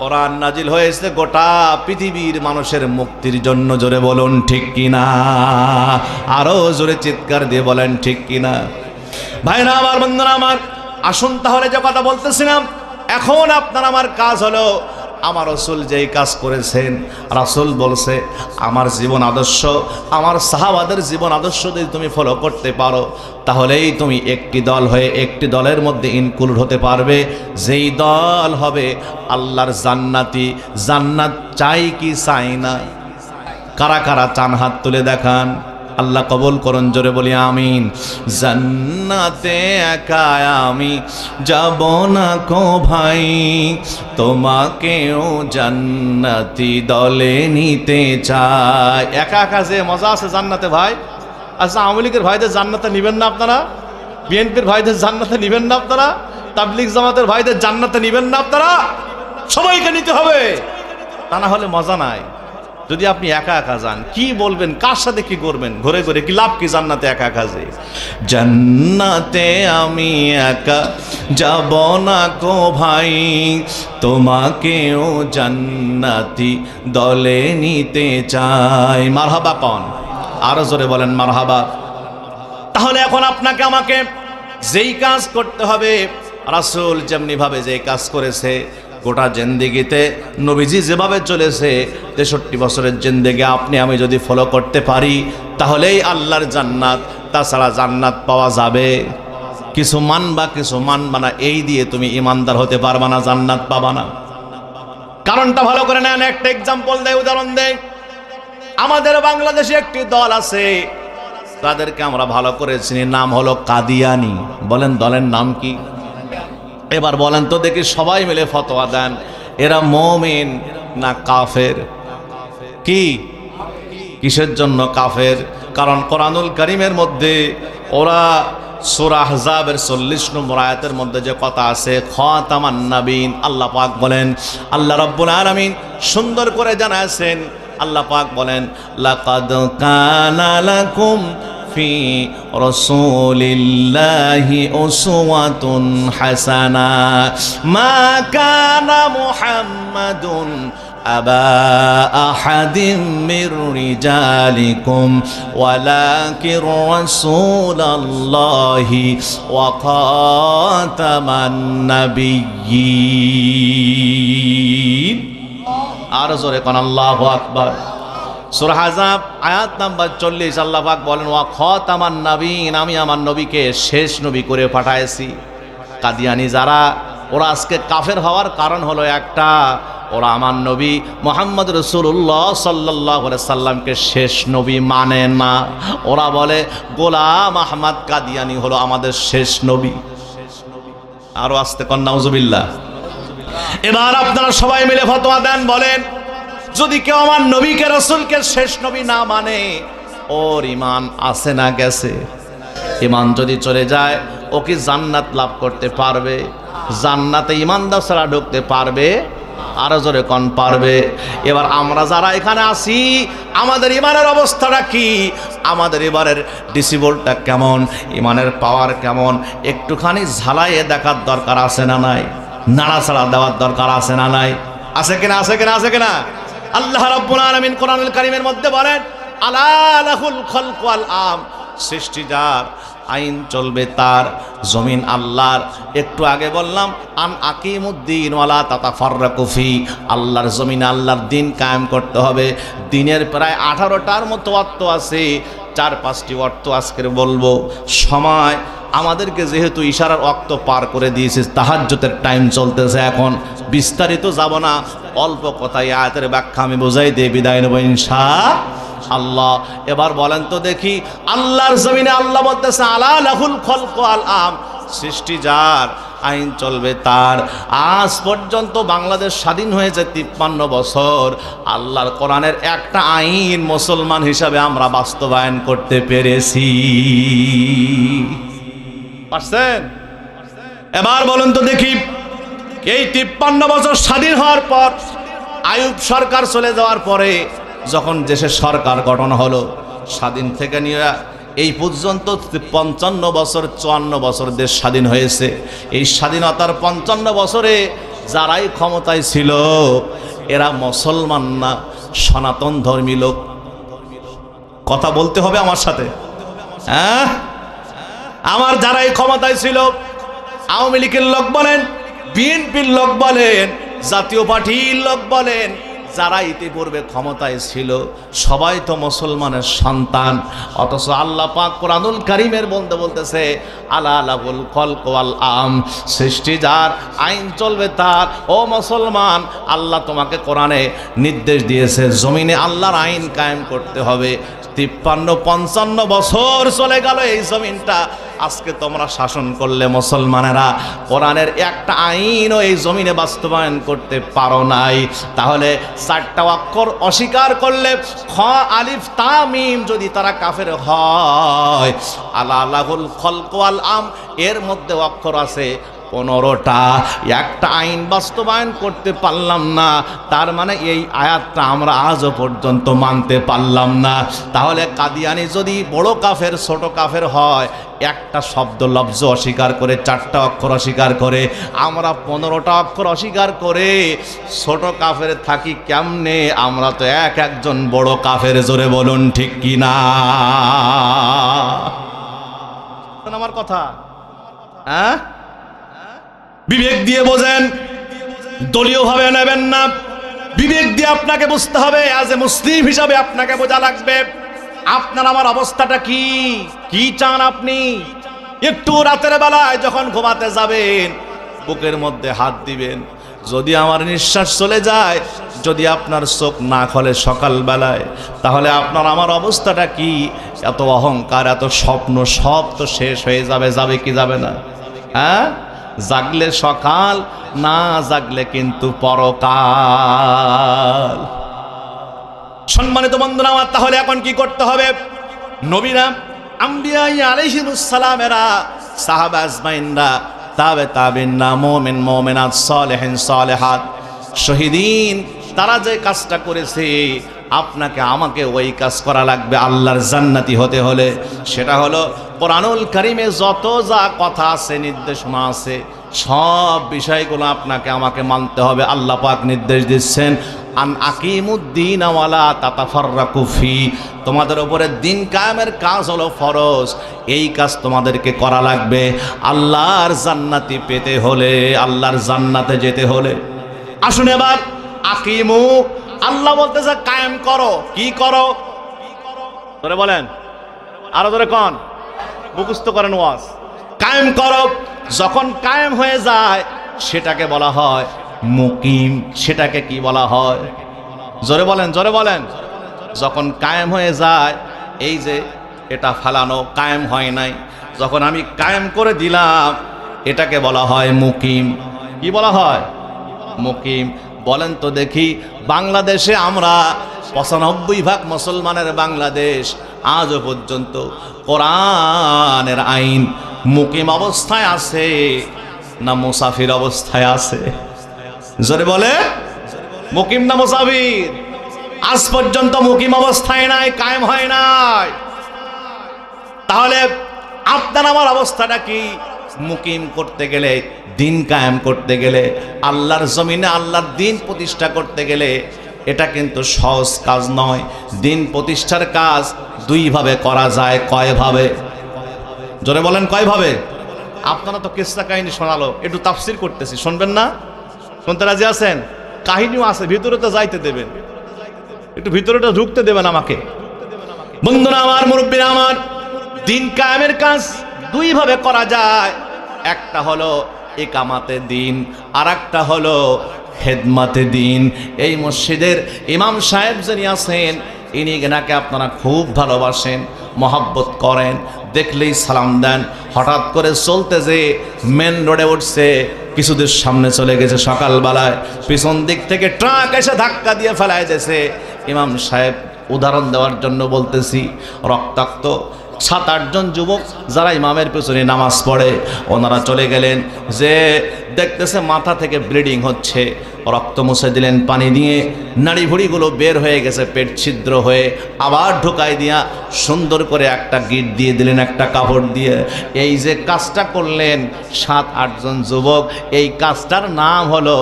কোরআন নাজিল হয়েছে গোটা পৃথিবীর মানুষের মুক্তির জন্য। জোরে বলুন ঠিক কিনা? আরো জোরে চিৎকার দিয়ে বলেন ঠিক কিনা? ভাইরা আমার, বন্ধুরা আমার, আসুন তাহলে যে কথা বলতেছিলাম, এখন আপনার আমার কাজ হলো, আমার রাসূল যেই কাজ করেছেন, রাসূল বলছে আমার জীবন আদর্শ, আমার সাহাবাদের জীবন আদর্শ যদি তুমি ফলো করতে পারো, তাহলেই তুমি একটি দল হয়ে একটি দলের মধ্যে ইনক্লুড হতে পারবে, যেই দল হবে আল্লাহর জান্নাতি। জান্নাত চাই কি চাই না? কারা কারা চান হাত তুলে দেখান। আল্লাহ কবুল করুন, জোরে বলি আমিন। জান্নাতে একা আমি যাব না কো ভাই, তোমাকেও জান্নাতি দলে নিতে চাই। একা একা যে মজা আছে জান্নাতে ভাই। আচ্ছা, আওয়ামী লীগের ভাইদের জান্নাতে নিবেন না আপনারা? বিএনপির ভাইদের জান্নাতে নিবেন না আপনারা? তাবলিগ জামাতের ভাইদের জান্নাতে নিবেন না আপনারা? সবাইকে নিতে হবে, তা না হলে মজা নাই। যদি আপনি একা একা যান, কি বলবেন, কার সাথে কি করবেন, ঘুরে ঘুরে কি লাভ কি জান্নাতে একা একা যে? জান্নাতে আমি একা যাব না কো ভাই, তোমাকেও জান্নাতি দলে নিতে চাই। মারহাবা কোন? আরো জোরে বলেন মারহাবা। তাহলে এখন আপনাকে আমাকে যেই কাজ করতে হবে, রাসূল যেমনি ভাবে যেই কাজ করেছে, গোটা জিন্দেগিতে নবীজি যেভাবে চলেছে, 63 বছরের জিন্দেগি আপনি আমি যদি ফলো করতে পারি, তাহলেই আল্লাহর জান্নাত। তাছাড়া জান্নাত পাওয়া যাবে? কিছু মানবা কিছু মানবা না, এই দিয়ে তুমি ইমানদার হতে পারবা না, জান্নাত পাবা না। কারণটা ভালো করে নেন। একটা এক্সাম্পল দেয়, উদাহরণ দেয়। আমাদের বাংলাদেশে একটি দল আছে, তাদেরকে আমরা ভালো করে চিনি, নাম হলো কাদিয়ানি। বলেন দলের নাম কি? এবার বলেন তো দেখি, সবাই মিলে ফতোয়া দেন, এরা মুমিন না কাফের? কি কিসের জন্য কাফের? কারণ কোরআনুল কারীমের মধ্যে ওরা সূরা আহজাবের 40 নম্বর আয়াতের মধ্যে যে কথা আছে, খাতামান নবীন, আল্লাহ পাক বলেন, আল্লাহ রাব্বুল আলামিন সুন্দর করে জানাছেন, আল্লাহ পাক বলেন, লাকাদ কানা লাকুম ফি রাসূলিল্লাহি উসওয়াতুন হাসানা মা কানা মুহাম্মাদুন আবা আহাদিম মির রিজালিকুম ওয়ালাকিন রাসূলুল্লাহি ওয়া খাতামান নাবিয়্যিন। আর জোরে কোন আল্লাহু আকবার। সূরা আহজাব আয়াত নাম্বার 40, আল্লাহ পাক বলেন, ওয়া খাতামান নাবিয়্যিন, আমি আমার নবীকে শেষ নবী করে পাঠাইছি। কাদিয়ানি যারা, ওরা আজকে কাফের হওয়ার কারণ হলো একটা, ওরা আমার নবী মুহাম্মদ রাসূলুল্লাহ সাল্লাল্লাহু আলাইহি সাল্লামকে শেষ নবী মানে না। ওরা বলে গোলাম আহমদ কাদিয়ানি হলো আমাদের শেষ নবী। আরো আসতে কন নাউজুবিল্লাহ। এবার আপনারা সবাই মিলে ফতোয়া দেন, বলেন যদি কেউ আমার নবীকে রাসূলকে শেষ নবী না মানে, ওর ঈমান আছে না গেছে? ঈমান যদি চলে যায়, ও কি জান্নাত লাভ করতে পারবে? জান্নাতে ঈমানদার ছাড়া ঢুকতে পারবে? আরো জোরে কোন পারবে? এবার আমরা যারা এখানে আছি, আমাদের ঈমানের অবস্থাটা কি? আমাদের এবারের ডিসিবলটা কেমন? ঈমানের পাওয়ার কেমন? একটুখানি ঝালাইয়ে দেখার দরকার আছে না নাই? নাড়াচাড়া দেওয়ার দরকার আছে না নাই? আছে কিনা? আছে কিনা? আছে কিনা? আল্লাহ রাব্বুল আলামিন কোরআনুল কারীমের মধ্যে বলেন, আলা লাহুল খালকু ওয়াল আম, সৃষ্টি যার, আইন চলবে তার, জমিন আল্লাহর। একটু আগে বললাম, আন আকিমুদ্দিন ওয়ালা তাতাফাররাকু ফি, আল্লাহর জমিনে আল্লাহর দিন কায়েম করতে হবে। দিনের প্রায় 18টার মতো অর্থ আছে, 4-5টি অর্থ আজকের বলবো। সময় আমাদেরকে যেহেতু ইশারার ওয়াক্ত পার করে দিয়েছে, তাহাজ্জুদের টাইম চলতেছে এখন, বিস্তারিত যাব না, অল্প কথায় আয়াতের ব্যাখ্যা আমি বোঝাই দিয়ে বিদায় নেব ইনশাআল্লাহ। এবার বলেন তো দেখি, আল্লাহর জমিনে আল্লাহ বলতেছে আলা লাহুল খালকু ওয়াল আম, সৃষ্টি যার, আইন চলবে তার। আজ পর্যন্ত বাংলাদেশ স্বাধীন হয়েছে 53 বছর, আল্লাহর কোরআনের একটা আইন মুসলমান হিসাবে আমরা বাস্তবায়ন করতে পেরেছি। পারছেন? এবার বলুন তো দেখি, এই 53 বছর স্বাধীন হওয়ার পর, আইয়ুব সরকার চলে যাওয়ার পরে যখন দেশের সরকার গঠন হলো, স্বাধীন থেকে নিয়ে এই পর্যন্ত 55 বছর 54 বছর দেশ স্বাধীন হয়েছে। এই স্বাধীনতার 55 বছরে যারাই ক্ষমতায় ছিল, এরা মুসলমান না, সনাতন ধর্মী লোক। কথা বলতে হবে আমার সাথে, হ্যাঁ? আমার যারাই ক্ষমতায় ছিল, আওয়ামী লীগের লোক বলেন, বিএনপির লোক বলেন, জাতীয় পার্টির লোক বলেন, যারা ইতিপূর্বে ক্ষমতায় ছিল, সবাই তো মুসলমানের সন্তান। অথচ আল্লাহ পাক কোরআনুল কারীমের বলতে বলতেছে আলা লাহুল খালকু ওয়াল আম, সৃষ্টি যার, আইন চলবে তার। ও মুসলমান, আল্লাহ তোমাকে কোরআনে নির্দেশ দিয়েছে জমিনে আল্লাহর আইন কায়েম করতে হবে। 53-55 বছর চলে গেল এই জমিনটা, আজকে তোমরা শাসন করলে মুসলমানেরা কোরআনের একটা আইনও এই জমিনে বাস্তবায়ন করতে পারো নাই। তাহলে 4টা অক্ষর অস্বীকার করলে, খ আলিফ তা মিম, যদি তারা কাফের হয়, আলা লাহুল খালকু ওয়াল আম, এর মধ্যে অক্ষর আছে 15টা, একটা আইন বাস্তবায়ন করতে পারলাম না, তার মানে এই আয়াতটা আমরা আজও পর্যন্ত মানতে পারলাম না। তাহলে কাদিয়ানি যদি বড় কাফের ছোট কাফের হয়, একটা শব্দ লফজ অস্বীকার করে, 4টা অক্ষর অস্বীকার করে, আমরা 15টা অক্ষর অস্বীকার করে ছোট কাফের থাকি কেমনে? আমরা তো একজন বড় কাফের। জোরে বলুন ঠিক কিনা আমার কথা? হ্যাঁ, বিবেক দিয়ে বোঝেন, দলীয় ভাবে নেবেন না। বিবেক দিয়ে আপনাকে বুঝতে হবে, আজ এ মুসলিম হিসাবে আপনাকে বোঝা লাগবে আপনার আমার অবস্থাটা কি, কি চান আপনি। একটু রাতের বেলায় যখন ঘুমাতে যাবেন, বুকের মধ্যে হাত দিবেন, যদি আমার নিঃশ্বাস চলে যায়, যদি আপনার চোখ না খোলে সকালবেলায়, তাহলে আপনার আমার অবস্থাটা কি? এত অহংকার, এত স্বপ্ন সব তো শেষ হয়ে যাবে। যাবে কি যাবে না? হ্যাঁ, জাগলে সকাল, না জাগলে কিন্তু পরকাল। সম্মানিত বন্ধুরা আমার, তাহলে এখন কি করতে হবে? নবীরা, আম্বিয়া আলাইহিমুস সালামেরা, সাহাবা আজমাইনরা, তাবে তাবিনরা, মুমিন মুমিনাত, সালেহিন সালেহাত, শহীদিন, তারা যে কাজটা করেছে, আপনাকে আমাকে ওই কাজ করা লাগবে আল্লাহর জান্নাতি হতে হলে। সেটা হলো কোরআনুল কারীমে যত যা কথা আছে, নির্দেশনা আছে, সব বিষয়গুলো আপনাকে আমাকে মানতে হবে। আল্লাহ পাক নির্দেশ দিচ্ছেন, আন আকিমুদ্দিন ওয়ালা তাতাফাররাকু ফি, তোমাদের উপরে দিন কায়েমের কাজ হলো ফরজ, এই কাজ তোমাদেরকে করা লাগবে আল্লাহর জান্নাতি পেতে হলে, আল্লাহর জান্নাতে যেতে হলে। আসুন এবার আকিমু, আল্লাহ বলতেছে কায়েম করো। কি করো? ধরে বলেন, আরো ধরে কন, মুখস্থ করেন ওয়াজ। কায়েম করো। যখন কায়েম হয়ে যায় সেটাকে বলা হয় মুকিম। সেটাকে কি বলা হয়? জোরে বলেন, জোরে বলেন। যখন কায়েম হয়ে যায়, এই যে এটা ফালানো কায়েম হয় নাই, যখন আমি কায়েম করে দিলাম, এটাকে বলা হয় মুকিম। কি বলা হয়? মুকিম। বলেন তো দেখি, বাংলাদেশে আমরা ৯৫% মুসলমানের বাংলাদেশ, আজও পর্যন্ত কোরআনের আইন মুকিম অবস্থায় আছে না মুসাফির অবস্থায় আছে? জোরে বলে, মুকিম না মুসাফির? আজ পর্যন্ত মুকিম অবস্থায় নাই, কায়েম হয় নাই। তাহলে আপনার আমার অবস্থাটা কি? মুকিম করতে গেলে, দিন কায়েম করতে গেলে, আল্লাহর জমিনে আল্লাহর দিন প্রতিষ্ঠা করতে গেলে, এটা কিন্তু সহজ কাজ নয়। দিন প্রতিষ্ঠার কাজ দুইভাবে করা যায়। কয়ভাবে? জোরে বলেন, কয়ভাবে? আপনারা তো কিসসা কাহিনী শোনালো, একটু তাফসীর করতেছি, শুনবেন না? শুনতে রাজি আছেন? কাহিনীও আছে, ভিতরে তো যাইতে দেবেন, একটু ভিতরেটা ঢুকতে দেবেন আমাকে। বন্ধুরা আমার, মুরব্বীরা আমার, দিন কায়েমের কাজ দুইভাবে করা যায়। একটা হলো ইকামাতে দিন, আর একটা হলো খেদমাতে দিন। এই মসজিদের ইমাম সাহেব যিনি আছেন, ইনি এনাকে আপনারা খুব ভালোবাসেন, মহব্বত করেন, দেখলেই সালাম দেন। হঠাৎ করে চলতে যে মেন রোডে উঠছে, কিছুদের সামনে চলে গেছে সকালবেলায়, পিছন দিক থেকে ট্রাক এসে ধাক্কা দিয়ে ফেলায় দিয়েছে। ইমাম সাহেব, উদাহরণ দেওয়ার জন্য বলতেছি, রক্তাক্ত ৭-৮ জন যুবক যারা ইমামের পেছনে নামাজ পড়ে, ওনারা চলে গেলেন, যে দেখতেছে মাথা থেকে ব্লিডিং হচ্ছে, রক্ত মুছে দিলেন পানি দিয়ে, নাড়ি ভুড়িগুলো বের হয়ে গেছে পেট ছিদ্র হয়ে, আবার ঢুকাই দিয়া সুন্দর করে একটা গিট দিয়ে দিলেন, একটা কাপড় দিয়ে। এই যে কাজটা করলেন ৭-৮ জন যুবক, এই কাজটার নাম হলো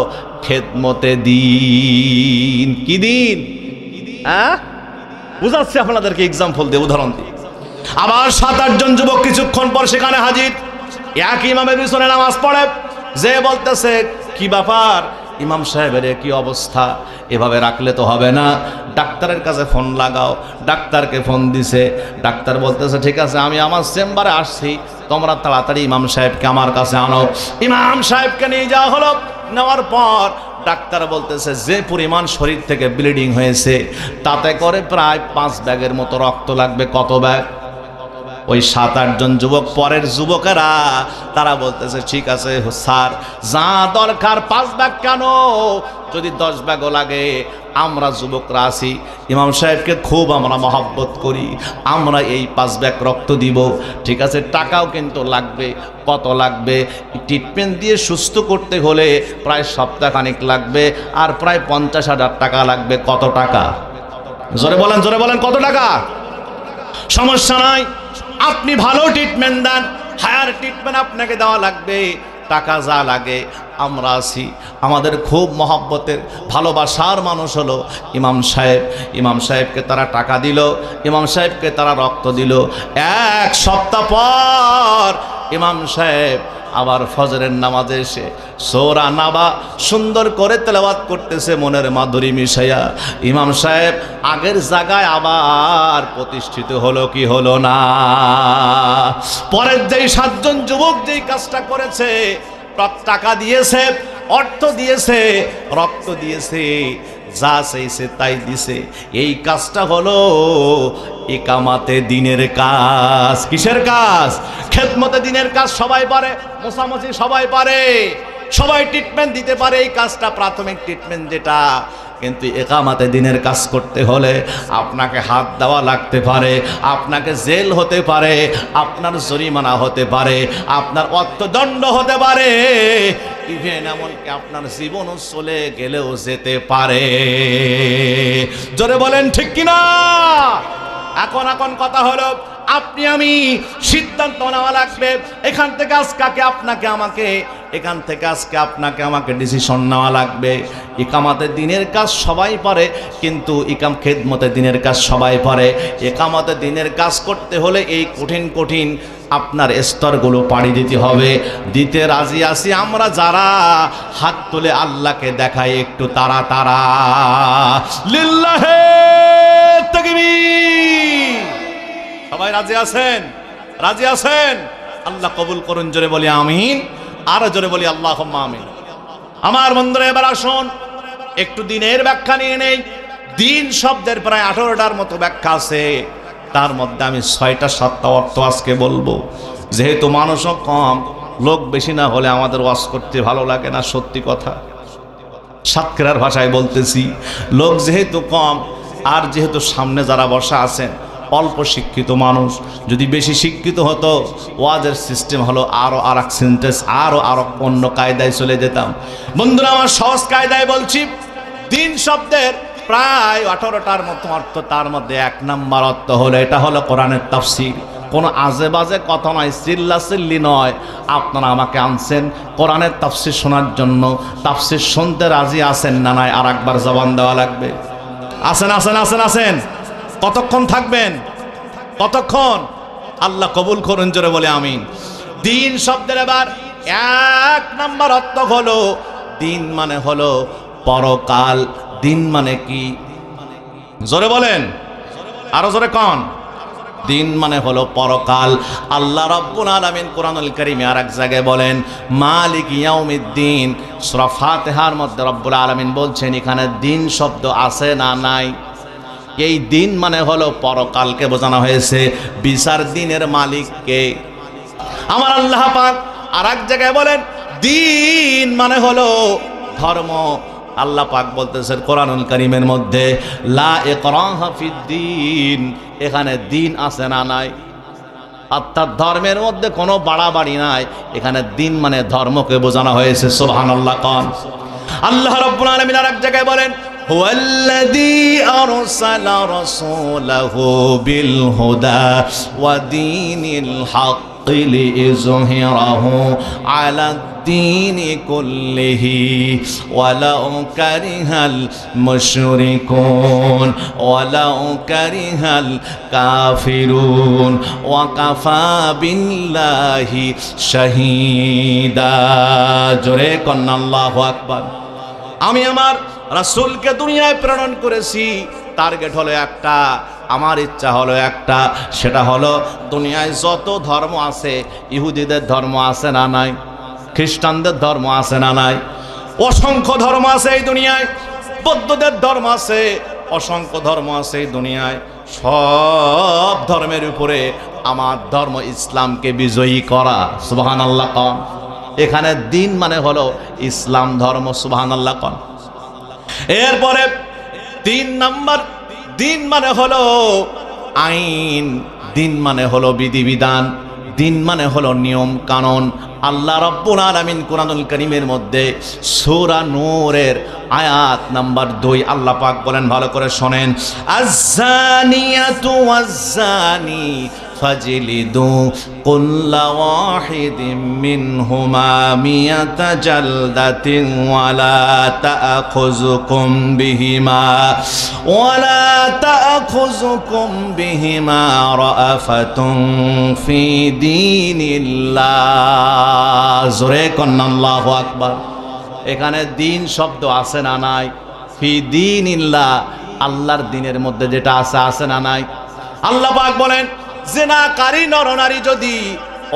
খেদমতে দিন। কি দিন? হ্যাঁ, বুঝাচ্ছি আপনাদেরকে, এক্সাম্পল দিয়ে, উদাহরণ দিয়ে। আবার ৭-৮ জন যুবক কিছুক্ষণ পর সেখানে হাজির, এক ইমামের পিছনে নামাজ পড়ে, যে বলতেছে, কি ব্যাপার ইমাম সাহেবের কি অবস্থা, এভাবে রাখলে তো হবে না, ডাক্তারের কাছে ফোন লাগাও। ডাক্তারকে ফোন দিছে, ডাক্তার বলতেছে, ঠিক আছে, আমি আমার চেম্বারে আসছি, তোমরা তাড়াতাড়ি ইমাম সাহেবকে আমার কাছে আনো। ইমাম সাহেবকে নিয়ে যাওয়া হলো। নেওয়ার পর ডাক্তার বলতেছে, যে পরিমাণ শরীর থেকে ব্লিডিং হয়েছে, তাতে করে প্রায় 5 ব্যাগের মতো রক্ত লাগবে। কত ব্যাগ? ওই ৭-৮ জন যুবক, পরের যুবকেরা, তারা বলতেছে, ঠিক আছে স্যার, যা দরকার 5 ব্যাগ কেন, যদি 10 ব্যাগও লাগে, আমরা যুবকরা আছি, ইমাম সাহেবকে খুব আমরা মহব্বত করি, আমরা এই 5 ব্যাগ রক্ত দিব। ঠিক আছে, টাকাও কিন্তু লাগবে। কত লাগবে? ট্রিটমেন্ট দিয়ে সুস্থ করতে হলে প্রায় সপ্তাহখানেক লাগবে, আর প্রায় 50,000 টাকা লাগবে। কত টাকা? জোরে বলেন, জোরে বলেন, কত টাকা? সমস্যা নাই, আপনি ভালো ট্রিটমেন্ট দেন, হায়ার ট্রিটমেন্ট আপনাকে দেওয়া লাগবে, টাকা যা লাগে আমরা আছি। আমাদের খুব মহব্বতের ভালোবাসার মানুষ হলো ইমাম সাহেব। ইমাম সাহেবকে তারা টাকা দিল, ইমাম সাহেবকে তারা রক্ত দিল। 1 সপ্তাহ পর ইমাম সাহেব আবার ফজরের নামাজে এসে সূরা নাবা সুন্দর করে তেলাওয়াত করতেছে, মনের মাধুরী মিশাইয়া। ইমাম সাহেব আগের জায়গায় আবার প্রতিষ্ঠিত হলো কি হলো না? পরের যেই 7 জন যুবক যেই কাজটা করেছে, টাকা দিয়েছে, অর্থ দিয়েছে, রক্ত দিয়েছে, যা চাইছে তাই দিছে। এই কাজটা হলো ইকামাতে দিনের কাজ। কিসের কাজ? খেদমতে দিনের কাজ সবাই পারে, মোছামুছি সবাই পারে, সবাই ট্রিটমেন্ট দিতে পারে, এই কাজটা প্রাথমিক ট্রিটমেন্ট যেটা। কিন্তু ইকামাতে দিনের কাজ করতে হলে আপনাকে হাত দেওয়া লাগতে পারে, আপনাকে জেল হতে পারে, আপনার জরিমানা হতে পারে, আপনার অর্থদণ্ড হতে পারে, ইভেন এমনকি আপনার জীবনও চলে গেলেও যেতে পারে। জোরে বলেন ঠিক কিনা? এখন কথা হলো, আপনি আমি সিদ্ধান্ত নেওয়া লাগবে। এখান থেকে আজকে আপনাকে আমাকে, এখান থেকে আজকে আপনাকে আমাকে ডিসিশন নেওয়া লাগবে। ইকামাতে দিনের কাজ সবাই পারে, কিন্তু খেদমতে দিনের কাজ সবাই পারে। ইকামাতে দিনের কাজ করতে হলে এই কঠিন কঠিন আপনার স্তরগুলো পাড়ি দিতে হবে। দিতে রাজি আছি আমরা যারা, হাত তুলে আল্লাহকে দেখাই একটু তারা তারা। লিল্লাহে তাকবীর। সবাই রাজি আছেন? রাজি আছেন? আল্লাহ কবুল করুন। জোরে বলি আমিন, আর জোরে বলি আল্লাহুম্মা আমিন। আমার বন্ধুরা, এবার আসুন একটু দিনের ব্যাখ্যা নিয়ে নেই। দিন শব্দের প্রায় 18টার মতো ব্যাখ্যা আছে, তার মধ্যে আমি 6টা 7টা অর্থ আজকে বলবো। যেহেতু মানুষও কম, লোক বেশি না হলে আমাদের ওয়াজ করতে ভালো লাগে না, সত্যি কথা। সাতক্ষীরার ভাষায় বলতেছি, লোক যেহেতু কম, আর যেহেতু সামনে যারা বসা আছেন অল্প শিক্ষিত মানুষ, যদি বেশি শিক্ষিত হতো ওয়াজের সিস্টেম হলো আরো আরেক সেন্টেন্স, আরো অন্য কায়দায় চলে যেতাম। বন্ধুরা আমার, সহজ কায়দায় বলছি। দিন শব্দের প্রায় 18টার মতো অর্থ, তার মধ্যে 1 নাম্বার অর্থ হলো, এটা হলো কোরআনের তাফসীর। কোনো আজে বাজে কথা নয়, চিল্লাচিল্লি নয়। আপনারা আমাকে আনছেন কোরআনের তাফসীর শোনার জন্য, তাফসীর শুনতে রাজি আছেন না নাই? আর একবার জবান দেওয়া লাগবে। আছেন আছেন আছেন আছেন? কতক্ষণ থাকবেন? কতক্ষণ? আল্লাহ কবুল করুন। জোরে বলে আমিন। দিন শব্দের এবার 1 নাম্বার অর্থ হলো, দিন মানে হলো পরকাল। দিন মানে কি? জোরে বলেন, আরো জোরে কন। দিন মানে হলো পরকাল। আল্লাহ রাব্বুল আলামিন কোরআনুল কারীমে আরেক জায়গায় বলেন মালিক ইয়াউমিদ্দিন। সূরা ফাতিহার মধ্যে রব্বুল আলামিন বলছেন, এখানে দিন শব্দ আছে না নাই? এই দিন মানে হলো পরকালকে বোঝানো হয়েছে। বিচার দিনের মালিক কে? আমার আল্লাহ পাক আরেক জায়গায় বলেন দিন মানে হলো ধর্ম। আল্লাহ পাক বলতেছেন কোরআনুল কারীমের মধ্যে, লা ইকরাহা ফিদ্দিন। এখানে দিন আছে না নাই? অর্থাৎ ধর্মের মধ্যে কোনো বাড়াবাড়ি নাই। এখানে দিন মানে ধর্মকে বোঝানো হয়েছে। সুবহানাল্লাহ। কোন আল্লাহ রাব্বুল আলামিন আরেক জায়গায় বলেন, হুয়াল্লাযী আরসালা রাসূলাহু বিল হুদা ওয়া দীনিল হক লিইয়ুযহিরাহু আলাদ-দীনি কুল্লিহি ওয়ালাউ কারিহাল মুশরিকুন ওয়ালাউ কারিহাল কাফিরুন ওয়া কাফা বিল্লাহি শাহীদা। জোরে কন্না আল্লাহু আকবার। আমি আমার রাসূলকে দুনিয়ায় প্রেরণ করেছি, টার্গেট হলো একটা, আমার ইচ্ছা হলো একটা, সেটা হলো দুনিয়ায় যত ধর্ম আছে, ইহুদিদের ধর্ম আছে না নাই? খ্রিস্টানদের ধর্ম আছে না নাই? অসংখ্য ধর্ম আছে এই দুনিয়ায়। বৌদ্ধদের ধর্ম আছে, অসংখ্য ধর্ম আছে এই দুনিয়ায়। সব ধর্মের উপরে আমার ধর্ম ইসলামকে বিজয়ী করা। সুবহানাল্লাহ। কোন এখানে দিন মানে হলো ইসলাম ধর্ম। সুবহানাল্লাহ। কোন এরপরে 3 নাম্বার, দিন মানে হলো আইন, দিন মানে হলো বিধিবিধান, দিন মানে হলো নিয়ম কানুন। আল্লাহ রাব্বুল আলামিন কোরআনুল কারীমের মধ্যে সূরা নূরের আয়াত নাম্বার 2 আল্লাহ পাক বলেন, ভালো করে শোনেন, আয-যানিয়াতু ওয়াজ-যানি ফাজলিদু কুল্লা ওয়াহিদিম মিনহুমা মিয়াতা জালদাতিন ওয়ালা তাআখুযুকুম বিহিমা রাআফাতুন ফি দীনিল্লাহ। জোরে কন্না আল্লাহু আকবার। এখানে দিন শব্দ আছে না নাই? ফি দীনিল্লাহ, আল্লাহর দিনের মধ্যে যেটা আছে, আছে না নাই? আল্লাহ পাক বলেন জেনাকারী নরনারী যদি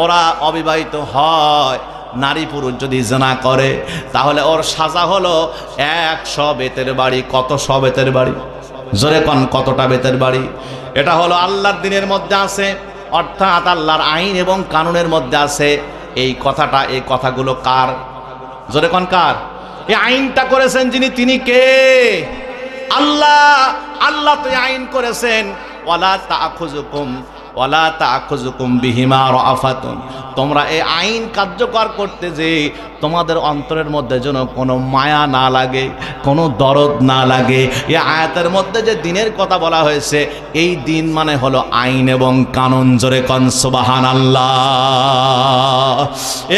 ওরা অবিবাহিত হয়, নারী পুরুষ যদি জিনা করে তাহলে ওর সাজা হলো 100 বেতের বাড়ি। কত 100 বেতের বাড়ি? জোরে কোন কতটা বেতের বাড়ি? এটা হলো আল্লাহর দ্বীনের মধ্যে আছে, অর্থাৎ আল্লাহর আইন এবং কানুনের মধ্যে আছে এই কথাটা। এই কথাগুলো কার? জোরে কোন কার? এই আইনটা করেছেন যিনি, তিনি কে? আল্লাহ। আল্লাহ তো আইন করেছেন, ওয়ালা তাআখুযুকুম বিহিমা রাআফাতুন। তোমরা এই আইন কার্যকর করতে যে তোমাদের অন্তরের মধ্যে যেন কোনো মায়া না লাগে, কোনো দরদ না লাগে। এই আয়াতের মধ্যে যে দিনের কথা বলা হয়েছে, এই দিন মানে হলো আইন এবং কানুন। জোরে কোন সুবহানাল্লাহ।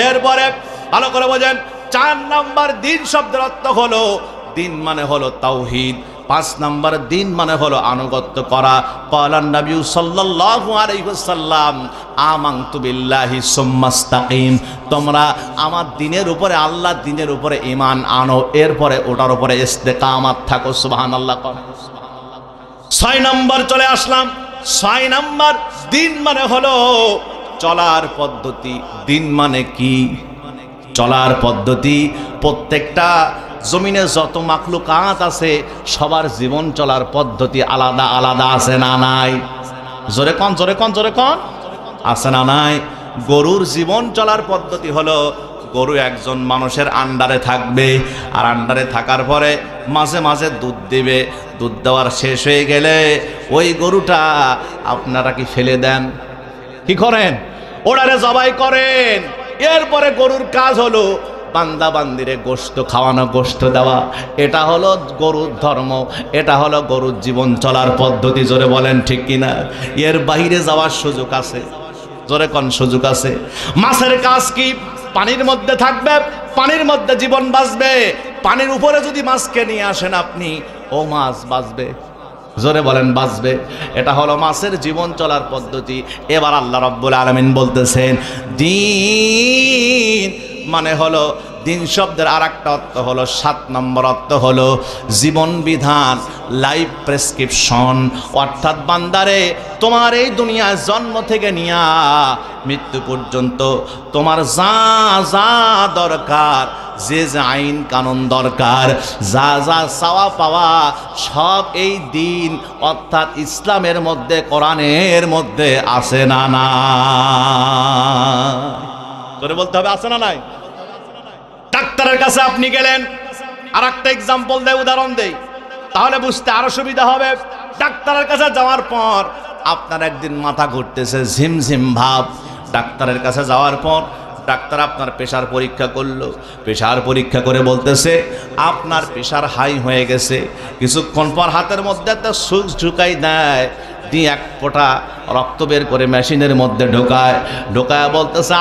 এরপরে ভালো করে বোঝেন, 4 নাম্বার দিন শব্দের অর্থ হলো, দিন মানে হলো তাওহীদ। 5 নাম্বার দিন মানে হলো আনুগত্য করা। ক্বালান নবী সাল্লাল্লাহু আলাইহি ওয়াসাল্লাম আমানতু বিল্লাহি সুম্মাস্তাকিম। তোমরা আমার দিনের উপরে, আল্লাহর দিনের উপরে ঈমান আনো, এরপরে ওটার উপরে ইস্তেকামাত থাকো। সুবহানাল্লাহ। 6 নাম্বার চলে আসলাম। 6 নাম্বার দিন মানে হলো চলার পদ্ধতি। দিন মানে কি? চলার পদ্ধতি। প্রত্যেকটা জমিনে যত মাখলুকাত আছে সবার জীবন চলার পদ্ধতি আলাদা আলাদা, আছে না নাই? জোরে কোন, জোরে কোন, জোরে কোন, আছে না নাই? গরুর জীবন চলার পদ্ধতি হলো, গরু একজন মানুষের আন্ডারে থাকবে, আর আন্ডারে থাকার পরে মাঝে মাঝে দুধ দিবে। দুধ দেওয়ার শেষ হয়ে গেলে ওই গরুটা আপনারা কি ফেলে দেন? কি করেন? ওড়ারে জবাই করেন। এরপরে গরুর কাজ হলো বান্দা বান্দিরে গোশত খাওয়ানো, গোশত দেওয়া। এটা হলো গরুর ধর্ম, এটা হলো গরুর জীবন চলার পদ্ধতি। জোরে বলেন ঠিক কিনা? এর বাইরে যাওয়ার সুযোগ আছে? জোরে কোন সুযোগ আছে? মাছের কাজ কি? পানির মধ্যে থাকবে, পানির মধ্যে জীবন বাঁচবে। পানির উপরে যদি মাছকে নিয়ে আসেন আপনি, ও মাছ বাঁচবে। জোরে বলেন বাঁচবে। এটা হলো মাছের জীবন চলার পদ্ধতি। এবার আল্লাহ রাব্বুল আলামিন বলতেছেন, দিন মানে হলো, দিন শব্দের আর একটা অর্থ হলো, 7 নম্বর অর্থ হলো জীবন বিধান, লাইফ প্রেসক্রিপশন। অর্থাৎ বান্দারে, তোমার এই দুনিয়ায় জন্ম থেকে নিয়া মৃত্যু পর্যন্ত তোমার যা যা দরকার, যে যে আইন কানুন দরকার, যা যা চাওয়া পাওয়া, সব এই দিন অর্থাৎ ইসলামের মধ্যে, কোরআনের মধ্যে আছে না না? তোরে বলতে হবে আছে না নাই? ডাক্তারের কাছে আপনি গেলেন, আর একটা এক্সাম্পল দেয়, উদাহরণ দেই, তাহলে বুঝতে আরো সুবিধা হবে। ডাক্তারের কাছে যাওয়ার পর আপনার একদিন মাথা ঘুরতেছে, ঝিমঝিম ভাব। ডাক্তারের কাছে যাওয়ার পর ডাক্তার আপনার প্রেশার পরীক্ষা করলো। প্রেশার পরীক্ষা করে বলতেছে আপনার প্রেশার হাই হয়ে গেছে। কিছুক্ষণ পর হাতের মধ্যে একটা সুচ ঢুকাই দেয়, দিয়ে 1 ফোঁটা রক্ত বের করে মেশিনের মধ্যে ঢোকায়। বলতেছে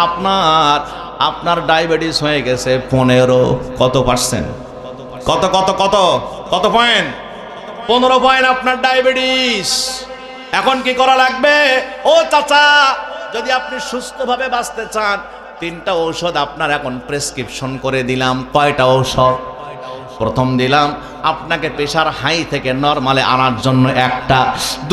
আপনার ডায়াবেটিস হয়ে গেছে 15। কত পার্সেন্ট? কত কত কত কত পয়েন্ট? 15 পয়েন্ট আপনার ডায়াবেটিস। এখন কি করা লাগবে? ও চাচা, যদি আপনি সুস্থভাবে বাঁচতে চান, 3টা ঔষধ আপনার এখন প্রেসক্রিপশন করে দিলাম। কয়টা ঔষধ? প্রথম দিলাম আপনাকে প্রেশার হাই থেকে নরমালে আনার জন্য 1টা।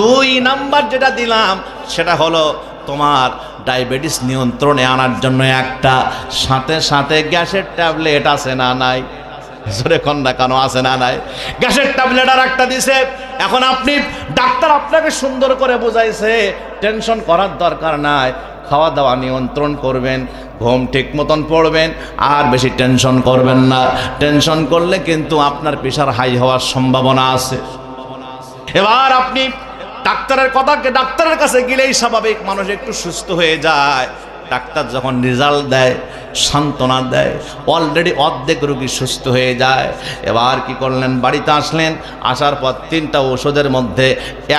2 নাম্বার যেটা দিলাম সেটা হলো তোমার ডায়াবেটিস নিয়ন্ত্রণে আনার জন্য 1টা। সাথে সাথে গ্যাসের ট্যাবলেট আছে না নাই? জোরে কোন না কেন, আছে না নাই? গ্যাসের ট্যাবলেট আর একটা দিছে। এখন আপনি, ডাক্তার আপনাকে সুন্দর করে বুঝাইছে টেনশন করার দরকার নাই, খাওয়া দাওয়া নিয়ন্ত্রণ করবেন, ঘুম ঠিক মতন পড়বেন, আর বেশি টেনশন করবেন না। টেনশন করলে কিন্তু আপনার প্রেশার হাই হওয়ার সম্ভাবনা আছে। এবার আপনি ডাক্তারের কাছে গেলেই স্বাভাবিক মানুষ একটু সুস্থ হয়ে যায়। ডাক্তার যখন রেজাল্ট দেয়, সান্ত্বনা দেয়, অলরেডি অর্ধেক রোগী সুস্থ হয়ে যায়। এবার কি করলেন? বাড়িতে আসলেন, আসার পর 3টা ওষুধের মধ্যে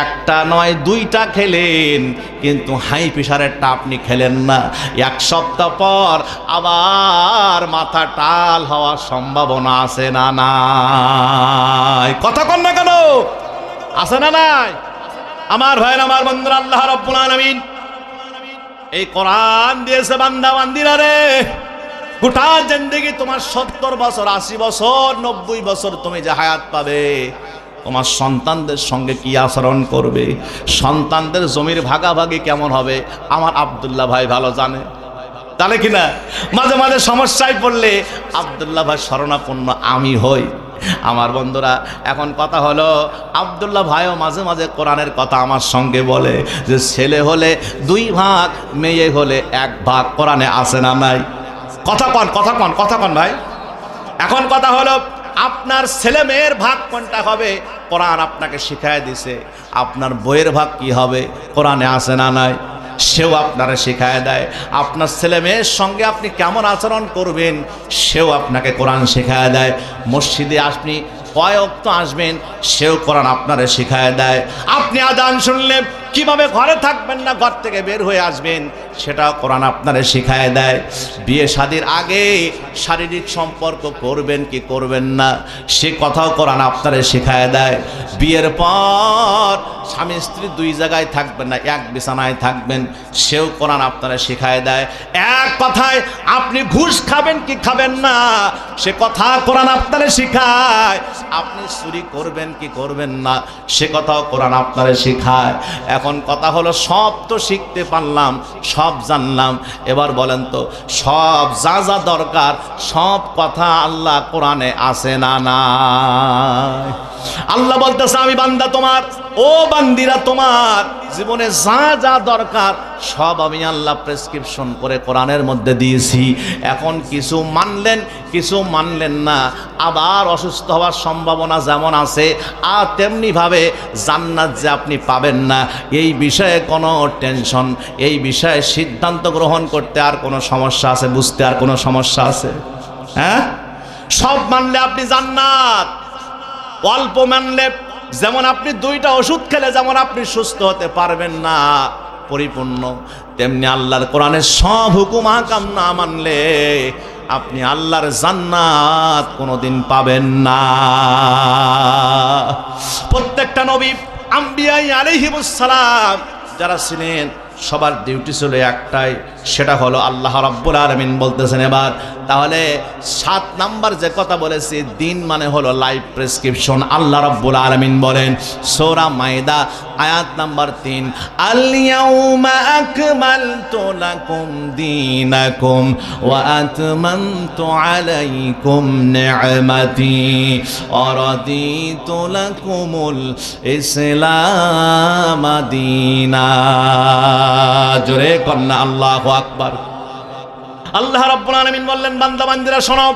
1টা নয় 2টা খেলেন, কিন্তু হাই প্রেশারেরটা আপনি খেলেন না। 1 সপ্তাহ পর আবার মাথা টাল হওয়ার সম্ভাবনা আছে না নাই? কথা কন না কেন? আছে না নাই? আমার ভাইরা, আমার বন্ধুরা, আল্লাহ রাব্বুল আলামিন এই কোরআন দিয়েছে বান্দা বান্দিরা রে। গোটা জিন্দেগি তোমার 70 বছর, 80 বছর, 90 বছর তুমি যে হায়াত পাবে, তোমার সন্তানদের সঙ্গে কি আচরণ করবে, সন্তানদের জমির ভাগাভাগি কেমন হবে, আমার আব্দুল্লাহ ভাই ভালো জানে। তাহলে কিনা মাঝে মাঝে সমস্যায় পড়লে আব্দুল্লাহ ভাই শরণাপন্ন আমি হই। আমার বন্ধুরা, এখন কথা হলো আব্দুল্লাহ ভাইও মাঝে মাঝে কোরআনের কথা আমার সঙ্গে বলে যে ছেলে হলে 2 ভাগ, মেয়ে হলে 1 ভাগ। কোরআনে আছে না নাই? কথা কন ভাই। এখন কথা হলো আপনার ছেলে মেয়ের ভাগ কোনটা হবে কোরআন আপনাকে শিখায় দিছে। আপনার বইয়ের ভাগ কি হবে কোরআনে আছে না নাই? সেও আপনারা শিখায় দেয়। আপনার ছেলে মেয়ের সঙ্গে আপনি কেমন আচরণ করবেন সেও আপনাকে কোরআন শিখায় দেয়। মসজিদে আপনি কয় ওয়াক্ত আসবেন সেও কোরআন আপনারে শিখায় দেয়। আপনি আজান শুনলে কিভাবে ঘরে থাকবেন না ঘর থেকে বের হয়ে আসবেন সেটাও কোরআন আপনারে শিখায় দেয়। বিয়ে শাদীর আগে শারীরিক সম্পর্ক করবেন কি করবেন না সে কথাও কোরআন আপনারে শিখায় দেয়। বিয়ের পর স্বামী স্ত্রী 2 জায়গায় থাকবেন না, 1 বিছানায় থাকবেন সেও কোরআন আপনারে শিখায় দেয়। এক কথায় আপনি ঘুষ খাবেন কি খাবেন না সে কথা কোরআন আপনারে শিখায়। আপনি চুরি করবেন কি করবেন না সে কথাও কোরআন আপনারে শিখায়। এখন কথা হলো সব তো শিখতে পারলাম, সব জানলাম, এবার বলেন তো সব যা যা দরকার সব কথা আল্লাহ কোরআনে আছে না নাই? আল্লাহ বলতেছে আমি বান্দা তোমার, ও বান্দিরা তোমার জীবনে যা যা দরকার সব আমি আল্লাহ প্রেসক্রিপশন করে কোরআনের মধ্যে দিয়েছি। এখন কিছু মানলেন কিছু মানলেন না, আবার অসুস্থ হওয়ার সম্ভাবনা যেমন আছে আর তেমনিভাবে জান্নাত যে আপনি পাবেন না এই বিষয়ে কোনো টেনশন, এই বিষয়ে সিদ্ধান্ত গ্রহণ করতে আর কোনো সমস্যা আছে, বুঝতে আর কোনো সমস্যা আছে? হ্যাঁ, সব মানলে আপনি জান্নাত, অল্প মানলে যেমন আপনি 2টা ওষুধ খেলে যেমন আপনি সুস্থ হতে পারবেন না পরিপূর্ণ, তেমনি আল্লাহর কোরআনের সব হুকুম আহকাম না মানলে আপনি আল্লাহর জান্নাত কোনোদিন পাবেন না। প্রত্যেকটা নবী আম্বিয়া আলাইহিমুস সালাম যারা ছিলেন সবার ডিউটি ছিল একটাই, সেটা হলো আল্লাহ রাব্বুল আলামিন বলতেছেন এবার তাহলে 7 নাম্বার যে কথা বলেছি দিন মানে হলো লাইফ প্রেসক্রিপশন। আল্লাহ রাব্বুল আলামিন বলেন সূরা মাইদা আয়াত নাম্বার 3, আল ইয়াউমা আকমালতু লাকুম দীনাকুম ওয়া আতমামতু আলাইকুম নি'মাতি ওয়া রাদিতু লাকুমুল ইসলাম দীনা। জোরে কন্না আল্লাহু আকবার। আল্লাহ রাব্বুল আলামিন বললেন বান্দা বান্দিরা শোনো,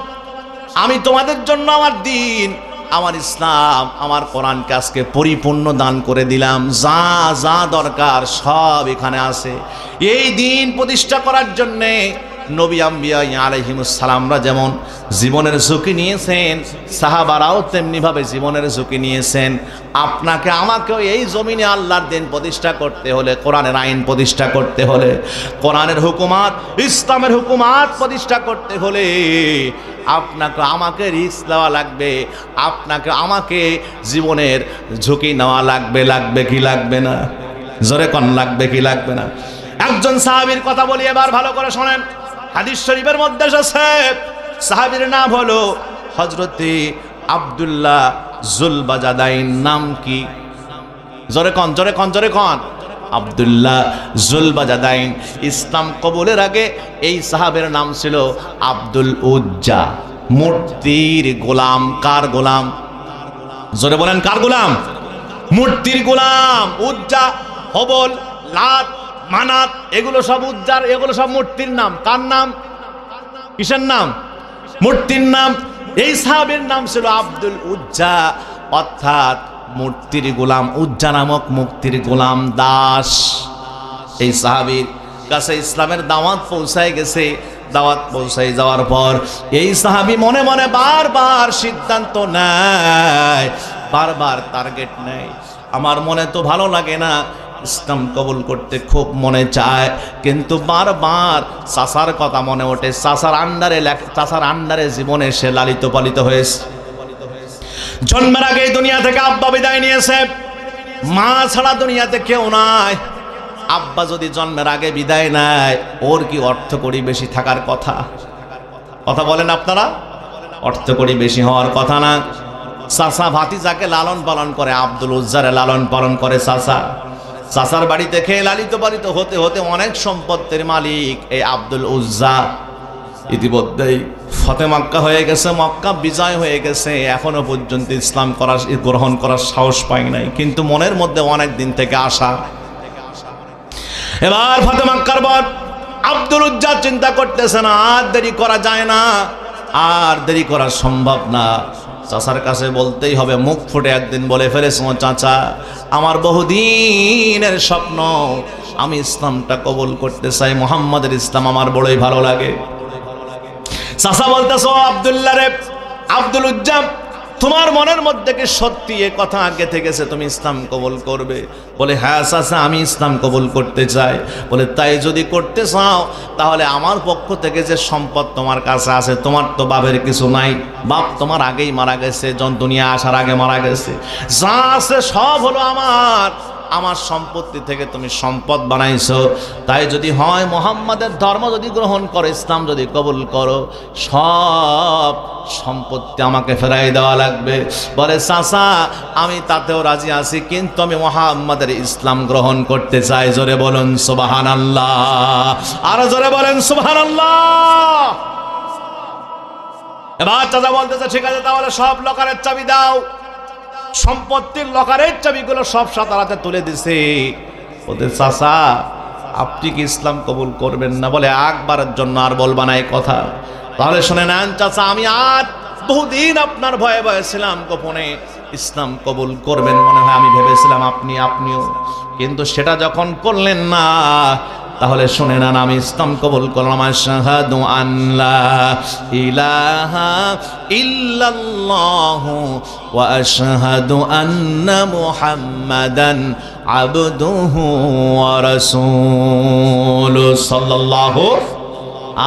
আমি তোমাদের জন্য আমার দিন, আমার ইসলাম, আমার কোরআনকে আজকে পরিপূর্ণ দান করে দিলাম। যা যা দরকার সব এখানে আছে। এই দিন প্রতিষ্ঠা করার জন্যে নবী আম্বিয়া আলাইহিমুস সালামরা যেমন জীবনের ঝুঁকি নিয়েছেন, সাহাবারাও তেমনিভাবে জীবনের ঝুঁকি নিয়েছেন। আপনাকে আমাকেও এই জমিনে আল্লাহর দিন প্রতিষ্ঠা করতে হলে, কোরআনের আইন প্রতিষ্ঠা করতে হলে, কোরআনের হুকুমাত, ইসলামের হুকুমাত প্রতিষ্ঠা করতে হলে আপনাকে আমাকে রিস্ক নেওয়া লাগবে, আপনাকে আমাকে জীবনের ঝুঁকি নেওয়া লাগবে। লাগবে কি লাগবে না? জোরে কোন লাগবে কি লাগবে না? একজন সাহাবীর কথা বলি এবার ভালো করে শোনেন। হাদিস শরীফের মধ্যে এসেছে, সাহাবীর নাম হলো হযরতে আব্দুল্লাহ যুলবাজাদাইন। নাম কি? জোরে কোন, জোরে কোন, জোরে কোন। আব্দুল্লাহ যুলবাজাদাইন। ইসলাম কবুলের আগে এই সাহাবের নাম ছিল আব্দুল উজ্জা, মূর্তির গোলাম। কার গোলাম? জোরে বলেন কার গোলাম? মূর্তির গোলাম। উজ্জা, হবল, লাত, মানাত এগুলো সব উজ্জার, এগুলো সব মূর্তির নাম। কার নাম? কিসের নাম? মূর্তির নাম। এই সাহাবীর নাম ছিল আব্দুল উজ্জা, অর্থাৎ মূর্তির গোলাম। উজ্জা নামক মূর্তির গোলাম দাস। এই সাহাবীর কাছে ইসলামের দাওয়াত পৌঁছায় গেছে। দাওয়াত পৌঁছায় যাওয়ার পর এই সাহাবী মনে মনে বারবার সিদ্ধান্ত নেয়, বারবার টার্গেট নেয়। আমার মনে তো ভালো লাগে না, ইসলাম কবুল করতে খুব মনে চায়, কিন্তু বারবার চাচার কথা মনে ওঠে। চাচার আন্ডারে জীবনে সে লালিত পালিত হয়েছে। জন্মের আগে দুনিয়া থেকে আব্বা বিদায় নিয়েছে, মা ছাড়া দুনিয়াতে কেউ নাই। আব্বা যদি জন্মের আগে বিদায় নেয় ওর কি অর্থকড়ি বেশি থাকার কথা? কথা বলেন আপনারা? অর্থকড়ি বেশি হওয়ার কথা না। চাচা ভাতিজাকে লালন পালন করে, আব্দুল উজ্জারে লালন পালন করে চাচা। চাচার বাড়িতে খেয়ে লালিত পালিত হতে হতে অনেক সম্পত্তির মালিক এই আব্দুল উজ্জা ইতিমধ্যেই ফতে মক্কা হয়ে গেছে, মক্কা বিজয় হয়ে গেছে, এখনো পর্যন্ত ইসলাম গ্রহণ করার সাহস পাই নাই, কিন্তু মনের মধ্যে অনেক দিন থেকে আশা। এবার ফতে মক্কার পর আব্দুল উজ্জা চিন্তা করতেছে না, আর দেরি করা যায় না, আর দেরি করা সম্ভব না, চাচার কাছে বলতেই হবে। মুখ ফুটে একদিন বলে ফেলেছে, চাচা আমার বহুদিনের স্বপ্ন, আমি ইসলামটা কবুল করতে চাই, মুহাম্মাদের ইসলাম আমার বড়ই ভালো লাগে। চাচা বলতেছ, আব্দুল্লাহ রে, আব্দুল উজ্জা, তোমার মনের মধ্যে কি সত্যি এ কথা আগে থেকেছে তুমি ইসলাম কবুল করবে? বলে হ্যাঁ চাচা, আমি ইসলাম কবুল করতে চাই। বলে তাই যদি করতে চাও তাহলে আমার পক্ষ থেকে যে সম্পদ তোমার কাছে আছে, তোমার তো বাপের কিছু নাই, বাপ তোমার আগেই মারা গেছে, যখন দুনিয়া আসার আগে মারা গেছে, যা আছে সব হলো আমার, আমার সম্পত্তি থেকে তুমি সম্পদ বানাইছো, তাই যদি হয় মুহাম্মাদের ধর্ম যদি গ্রহণ করো, ইসলাম যদি কবুল করো, সব সম্পত্তি আমাকে ফেরাই দেওয়া লাগবে। বলে চাচা আমি তাতেও রাজি আছি, কিন্তু আমি মুহাম্মাদের ইসলাম গ্রহণ করতে চাই। জোরে বলুন সুবহানাল্লাহ, আরো জোরে বলেন সুবহানাল্লাহ। এবার চাচা বলতেছে, ঠিক আছে তাহলে সব লকারের চাবি দাও। সম্পত্তির লকারের চাবিগুলো সব সাতারাতে তুলে দিছে। ওদের চাচা আপনি কি ইসলাম কবুল করবেন না? বলে একবারের জন্য আর বলবা না এই কথা। তাহলে শুনে নেন চাচা, আমি আর বহুদিন আপনার ভয়ে ভয়ে ছিলাম, গোপনে ইসলাম কবুল করবেন মনে হয় আমি ভেবেছিলাম, আপনিও, কিন্তু সেটা যখন করলেন না, তাহলে শুনে নেন আমি ইসলাম কবুল করলাম। আশহাদু আল্লা ইলাহা ইল্লাল্লাহু ওয়া আশহাদু আন্না মুহাম্মাদান আবদুহু ওয়া রাসূলুহু সাল্লাল্লাহু,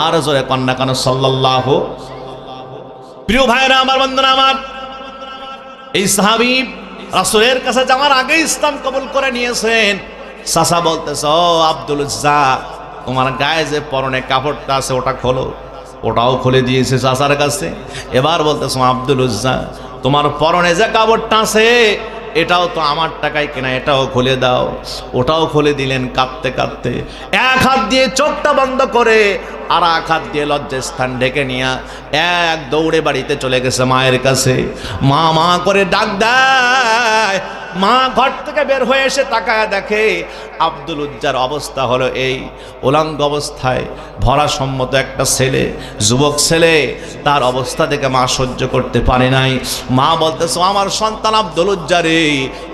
আর জোরে কন্যা কান সাল্লাল্লাহু। প্রিয় ভাইরা আমার, বন্ধুরা আমার, এই সাহাবী রাসূলের কাছে যাওয়ার আগে ইসলাম কবুল করে নিয়েছেন। চাচা বলতেছ, আব্দুল উজ্জা তোমার গায়ে যে পরনে কাপড়টা আছে ওটা খোলো, ওটাও খুলে দিয়েছে চাচার কাছে। এবার বলতেছ, আব্দুল উজ্জা তোমার পরনে যে কাপড়টা আছে এটাও তো আমার টাকায় কেনা, এটাও খুলে দাও। ওটাও খুলে দিলেন কাঁদতে কাঁদতে। এক হাত দিয়ে চোখটা বন্ধ করে আর এক হাত দিয়ে লজ্জাস্থান ঢেকে নিয়ে এক দৌড়ে বাড়িতে চলে গেছে মায়ের কাছে। মা মা করে ডাক দেয়। মা ঘর থেকে বের হয়ে এসে তাকায় দেখে আব্দুল উজ্জার অবস্থা হলো এই, উলঙ্গ অবস্থায় ভরা সম্মত একটা ছেলে, যুবক ছেলে, তার অবস্থা দেখে মা সহ্য করতে পারে নাই। মা বলতেছে, আমার সন্তান আব্দুল উজ্জা রে,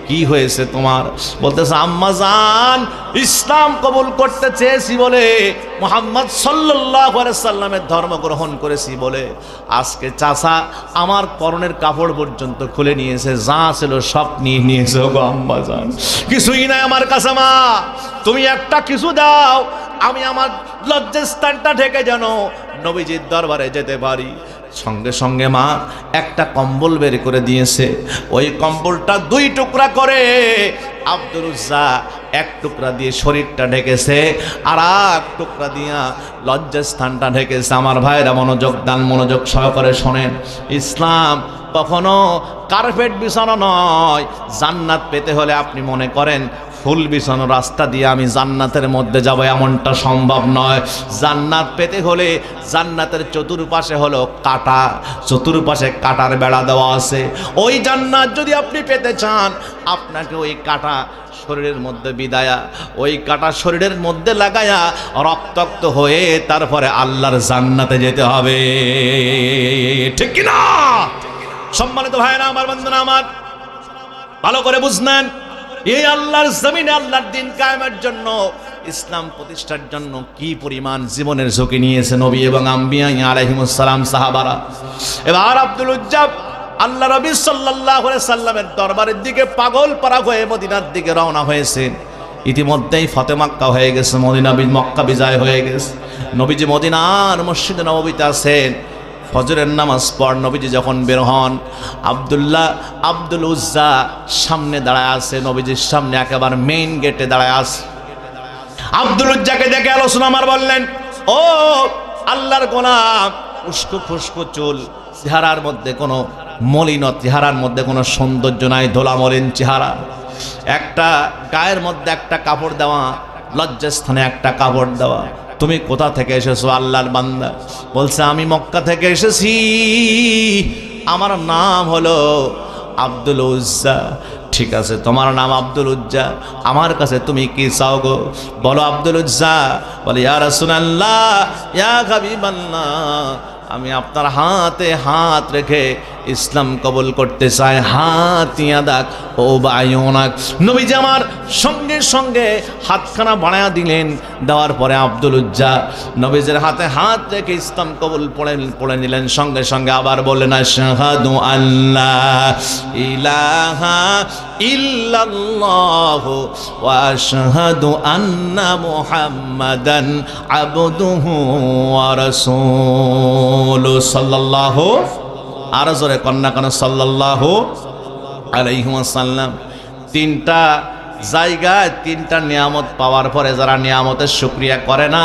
কি হয়েছে তোমার? বলতেছে, আম্মা জান ইসলাম কবুল করতে চেয়েছি বলে, মুহাম্মদ সাল্লাল্লাহু আলাইহি সাল্লামের ধর্ম গ্রহণ করেছি বলে আজকে চাচা আমার পরনের কাপড় পর্যন্ত খুলে নিয়েছে, যা ছিল সব নিয়ে নিয়েছে। গো আম্মা জান কিছুই নাই আমার কাছে, মা তুমি একটা কিছু দাও, আমি আমার লজ্জাস্থানটা ঢেকে যেন নবীজির দরবারে যেতে পারি। সঙ্গে সঙ্গে মা একটা কম্বল বের করে দিয়েছে। ওই কম্বলটা দুই টুকরা করে আব্দুল উজ্জা এক টুকরা দিয়ে শরীরটা ঢেকেছে, আর এক টুকরা দিয়া লজ্জাস্থানটা ঢেকেছে। আমার ভাইরা মনোযোগ দান, মনোযোগ সহকারে শোনেন। ইসলাম কখনো কার্পেট বিছানো নয়। জান্নাত পেতে হলে আপনি মনে করেন ফুল বিছানো রাস্তা দিয়ে আমি জান্নাতের মধ্যে যাব, এমনটা সম্ভব নয়। জান্নাত পেতে হলে জান্নাতের চতুর্পাশে হলো কাঁটা, চতুর্পাশে কাঁটার বেড়া দেওয়া আছে। ওই জান্নাত যদি আপনি পেতে চান, আপনাকে ওই কাঁটা শরীরের মধ্যে বিদায়া, ওই কাঁটা শরীরের মধ্যে লাগায়া রক্তাক্ত হয়ে তারপরে আল্লাহর জান্নাতে যেতে হবে, ঠিক কিনা? সম্মানিত ভাইরা আমার, বন্ধুরা আমার, ভালো করে বুঝলেন, এই আল্লাহর জমিনে আল্লাহর দিন কায়েমের জন্য, ইসলাম প্রতিষ্ঠার জন্য কি পরিমাণ জীবনের ঝুঁকি নিয়েছে নবী এবং আম্বিয়া আলাইহিমুস সালাম, সাহাবারা। এবার আব্দুল উজ্জা আল্লাহ নবী সাল্লাল্লাহু আলাইহি সাল্লামের দরবারের দিকে পাগল পারা হয়ে মদিনার দিকে রওনা হয়েছেন। ইতিমধ্যেই ফতে মক্কা হয়ে গেছে, মক্কা বিজয় হয়ে গেছে। নবীজি মদিনার মসজিদে নববীতে আছেন। ফজরের নামাজ পড় নবীজি যখন বের হন, আব্দুল উজ্জা সামনে দাঁড়ায় আছে, নবীজির সামনে একেবারে মেইন গেটে দাঁড়ায় আছে। আব্দুল উজ্জাকে দেখে আলোচনা আমার বললেন, ও আল্লাহর গোলাম, উস্কো খুস্কো চুল, চেহারার মধ্যে কোনো মলিনতা, চেহারার মধ্যে কোনো সৌন্দর্য নাই, ধোলা মলিন চেহারা। একটা গায়ের মধ্যে একটা কাপড় দেওয়া, লজ্জাস্থানে একটা কাপড় দেওয়া। তুমি কোথা থেকে এসেছো আল্লাহর বান্দা? বলছে আমি মক্কা থেকে এসেছি, আমার নাম হলো আব্দুল উজ্জা। ঠিক আছে, তোমার নাম আব্দুল উজ্জা, আমার কাছে তুমি কি চাও গো? বলো আব্দুল উজ্জা। বলে ইয়া রাসূলুল্লাহ, ইয়া হাবিবাল্লাহ, আমি আপনার হাতে হাত রেখে ইসলাম কবুল করতে চাই। হাত ইয়াদাক ও বায়ুনাক। নবীজি আমার সঙ্গে সঙ্গে হাতখানা বাড়ায়া দিলেন। দেওয়ার পরে আব্দুল উজ্জা নবীজির হাতে হাত রেখে ইসলাম কবুল পড়ে নিলেন। সঙ্গে সঙ্গে আবার বললেন আশহাদু আল্লাহ ইলাহা ইল্লাল্লাহু ওয়া আশহাদু আন্না মুহাম্মাদান আবদুহু ওয়া রাসূলুহু সাল্লাল্লাহু, আর জোরে কন্যা কেন সাল্লাল্লাহু আলাইহি ওয়াসাল্লাম। তিনটা জায়গায় তিনটা নিয়ামত পাওয়ার পরে যারা নিয়ামতের শুকরিয়া করে না,